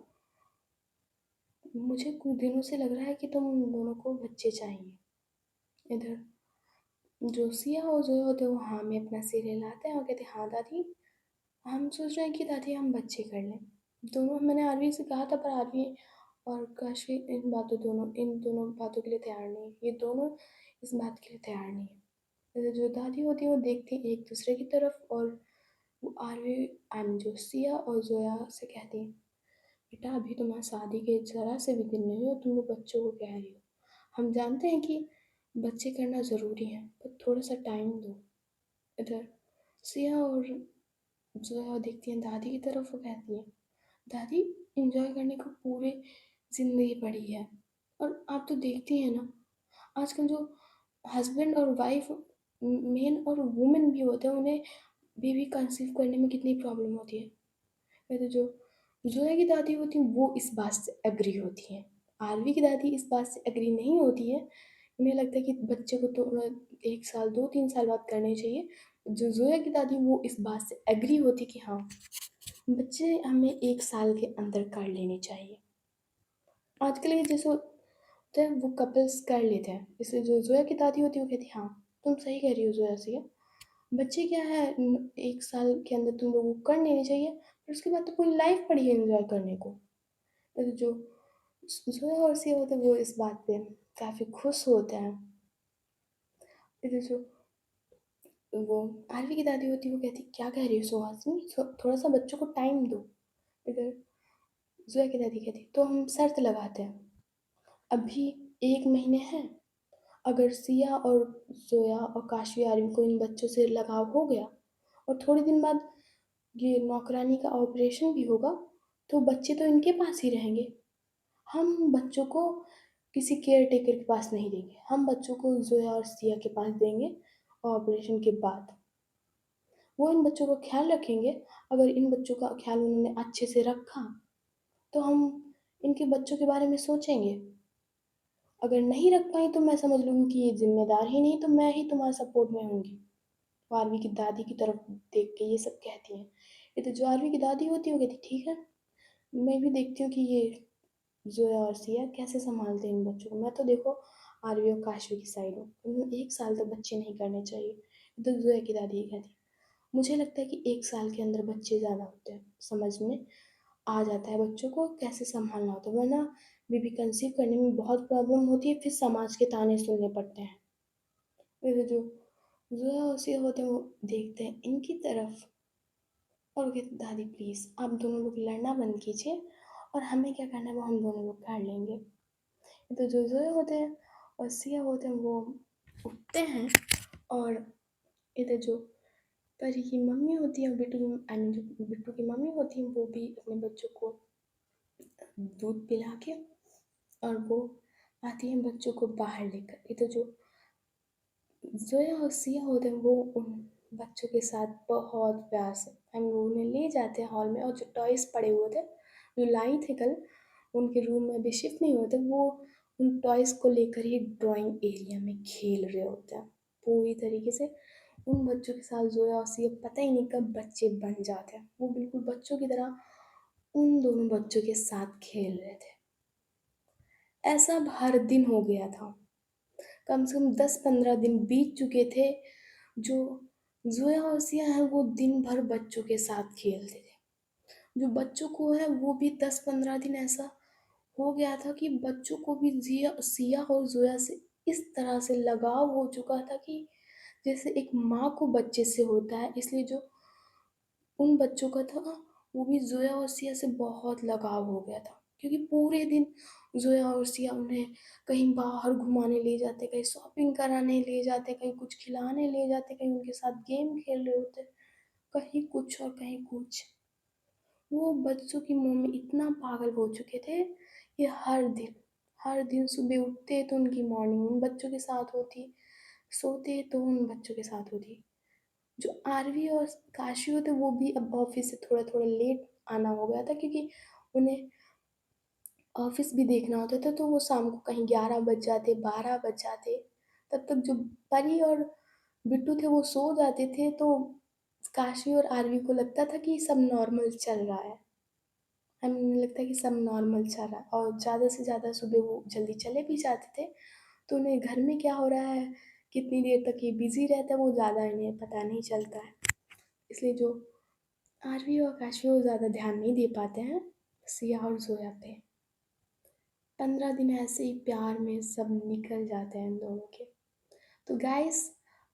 मुझे कुछ दिनों से लग रहा है कि तुम दोनों को बच्चे चाहिए। इधर जो सिया और जोया होते हैं वो हाँ में अपना सिर हिलाते हैं और कहते हैं हाँ दादी हम सोच रहे हैं कि दादी हम बच्चे कर लें। दोनों मैंने आरवी से कहा था पर आरवी और काशी इन दोनों बातों के लिए तैयार नहीं है, ये दोनों इस बात के लिए तैयार नहीं है। जैसे जो दादी होती है वो देखती है एक दूसरे की तरफ और वो आरवी आई मीन जो सिया और जोया से कहती है बेटा अभी तुम्हारी शादी के जरा से भी दिन नहीं हुए तुम लोग बच्चों को कह रही हो। हम जानते हैं कि बच्चे करना ज़रूरी है पर थोड़ा सा टाइम दो। इधर सिया और जोया देखती हैं दादी की तरफ वो कहती है दादी इंजॉय करने को पूरी ज़िंदगी पड़ी है और आप तो देखती हैं ना आजकल जो हस्बैंड और वाइफ मेन और वुमेन भी होते हैं उन्हें बेबी कंसीव करने में कितनी प्रॉब्लम होती है। वैसे जो जोया की दादी होती हैं वो इस बात से एग्री होती हैं। आरवी की दादी इस बात से एग्री नहीं होती है। उन्हें लगता है कि बच्चे को तो 1 साल 2-3 साल बाद करने चाहिए। जो जोया की दादी वो इस बात से एग्री होती कि हाँ बच्चे हमें 1 साल के अंदर कर लेने चाहिए। आजकल ये जैसे होता है वो कपल्स कर लेते हैं, जैसे जो जोया की दादी होती है वो कहती है हाँ तुम सही कह रही हो जोया से, बच्चे क्या है 1 साल के अंदर तुम लोगों को कर लेने चाहिए फिर उसके बाद तो पूरी लाइफ पड़ी है एंजॉय करने को। तो जो जोया और सिया होते हैं वो इस बात पे काफ़ी खुश होते हैं। फिर जो वो आरवी की दादी होती है वो कहती क्या कह रही हो सुहासिनी, थोड़ा सा बच्चों को टाइम दो। इधर जोया की दादी कहती तो हम शर्त लगाते हैं अभी 1 महीने हैं, अगर सिया और ज़ोया और काशवी आर्यन को इन बच्चों से लगाव हो गया और थोड़े दिन बाद ये नौकरानी का ऑपरेशन भी होगा, तो बच्चे तो इनके पास ही रहेंगे। हम बच्चों को किसी केयरटेकर के पास नहीं देंगे, हम बच्चों को ज़ोया और सिया के पास देंगे ऑपरेशन के बाद। वो इन बच्चों का ख्याल रखेंगे। अगर इन बच्चों का ख्याल उन्होंने अच्छे से रखा, तो हम इनके बच्चों के बारे में सोचेंगे। अगर नहीं रख पाई तो मैं समझ लूँगी कि ये ज़िम्मेदार ही नहीं, तो मैं ही तुम्हारे सपोर्ट में होंगी। वो आरवी की दादी की तरफ देख के ये सब कहती हैं। ये तो जो आरवी की दादी होती है वो कहती ठीक है, मैं भी देखती हूँ कि ये ज़ोया और सिया कैसे सँभालते हैं इन बच्चों को। मैं तो देखो आरवी और काशवी की साइड हूँ। 1 साल तक बच्चे नहीं करने चाहिए। ये तो ज़ोया की दादी ही कहती है। मुझे लगता है कि 1 साल के अंदर बच्चे ज़्यादा होते हैं, समझ में आ जाता है बच्चों को कैसे सँभालना होता है, वरना बेबी कंसीव करने में बहुत प्रॉब्लम होती है, फिर समाज के ताने सुनने पड़ते हैं। फिर जो ज़ोया और सिया होते हैं वो देखते हैं इनकी तरफ और वो कहते दादी प्लीज़ आप दोनों लोग लड़ना बंद कीजिए और हमें क्या करना है वो हम दोनों लोग कर लेंगे। तो जो ज़ोया होते हैं और सिया होते हैं वो उठते हैं और इधर जो परी की मम्मी होती है बिट्टू की आई मीन जो बिट्टू की मम्मी होती है वो भी अपने बच्चों को दूध पिला के और वो आती है बच्चों को बाहर लेकर। इधर जो ज़ोया और सिया होते हैं वो उन बच्चों के साथ बहुत प्यार से आई मीन वो उन्हें ले जाते हैं हॉल में और जो टॉयज़ पड़े हुए थे, जो लाई थे कल, उनके रूम में अभी शिफ्ट नहीं हुए थे, वो उन टॉयज़ को लेकर ही ड्राइंग एरिया में खेल रहे होते हैं। पूरी तरीके से उन बच्चों के साथ ज़ोया और सिया पता ही नहीं कब बच्चे बन जाते हैं। वो बिल्कुल बच्चों की तरह उन दोनों बच्चों के साथ खेल रहे थे। ऐसा अब हर दिन हो गया था। कम से कम 10-15 दिन बीत चुके थे, जो ज़ोया और सिया हैं वो दिन भर बच्चों के साथ खेलते थे। जो बच्चों को है वो भी 10-15 दिन ऐसा हो गया था कि बच्चों को भी सिया और ज़ोया से इस तरह से लगाव हो चुका था कि जैसे एक माँ को बच्चे से होता है, इसलिए जो उन बच्चों का था वो भी ज़ोया और सिया से बहुत लगाव हो गया था। क्योंकि पूरे दिन ज़ोया और सिया उन्हें कहीं बाहर घुमाने ले जाते, कहीं शॉपिंग कराने ले जाते, कहीं कुछ खिलाने ले जाते, कहीं उनके साथ गेम खेल रहे होते, कहीं कुछ और कहीं कुछ। वो बच्चों की मोह में इतना पागल हो चुके थे कि हर दिन सुबह उठते तो उनकी मॉर्निंग उन बच्चों के साथ होती, सोते तो उन बच्चों के साथ होती। जो आरवी और काशी होते वो भी अब ऑफिस से थोड़ा थोड़ा लेट आना हो गया था क्योंकि उन्हें ऑफिस भी देखना होता था, तो वो शाम को कहीं 11 बज जाते, 12 बज जाते। तब तक जो परी और बिट्टू थे वो सो जाते थे, तो काशी और आरवी को लगता था कि सब नॉर्मल चल रहा है। हमें लगता है कि सब नॉर्मल चल रहा है और ज़्यादा से ज़्यादा सुबह वो जल्दी चले भी जाते थे, तो उन्हें घर में क्या हो रहा है, कितनी देर तक ये बिज़ी रहता है वो ज़्यादा इन्हें पता नहीं चलता है। इसलिए जो आरवी और काशवी वो ज़्यादा ध्यान नहीं दे पाते हैं सिया और ज़ोया पे। 15 दिन ऐसे ही प्यार में सब निकल जाते हैं इन दोनों के। तो गाइस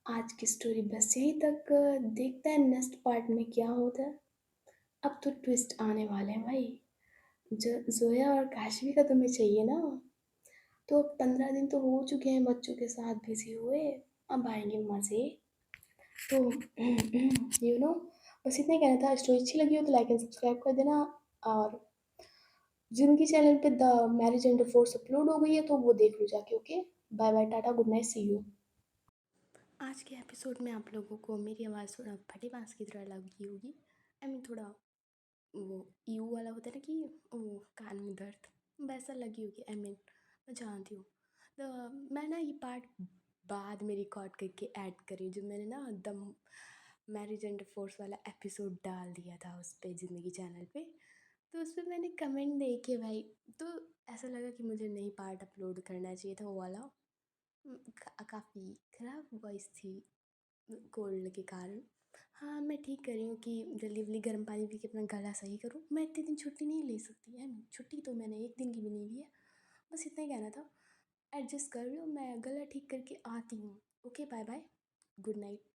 आज की स्टोरी बस यहीं तक। देखते हैं नेक्स्ट पार्ट में क्या होता है। अब तो ट्विस्ट आने वाले हैं भाई। जो ज़ोया और काशवी का तुम्हें चाहिए ना, तो अब 15 दिन तो हो चुके हैं बच्चों के साथ बिजी हुए, अब आएंगे मज़े। तो बस इतना ही कहना था। स्टोरी अच्छी लगी हो तो लाइक एंड सब्सक्राइब कर देना। और जिनकी चैनल पे द मैरिज एंड फोर्स अपलोड हो गई है तो वो देख लो जाके। Okay, bye bye, tata, good night, see you. आज के एपिसोड में आप लोगों को मेरी आवाज़ थोड़ा फटे बाँस की तरह लगी होगी। आई मीन थोड़ा वो यू वाला होता है ना कि वो कान में दर्द, वैसा लगी होगी। आई मीन मैं जानती हूँ। तो मैं ना ये पार्ट बाद में रिकॉर्ड करके ऐड करी, जो मैंने ना द मैरिज एंड फोर्स वाला एपिसोड डाल दिया था उस पे ज़िंदगी चैनल पे। तो उस पर मैंने कमेंट देखे भाई, तो ऐसा लगा कि मुझे नई पार्ट अपलोड करना चाहिए था वो वाला। काफ़ी ख़राब वॉइस थी कोल्ड के कारण। हाँ, मैं ठीक कर रही हूँ कि जल्दी जल्दी गर्म पानी पी के अपना गला सही करूँ। मैं इतने दिन छुट्टी नहीं ले सकती है, छुट्टी तो मैंने एक दिन की भी नहीं ली है। बस इतना ही कहना था। एडजस्ट कर लो, मैं गला ठीक करके आती हूँ। Okay, bye bye, good night.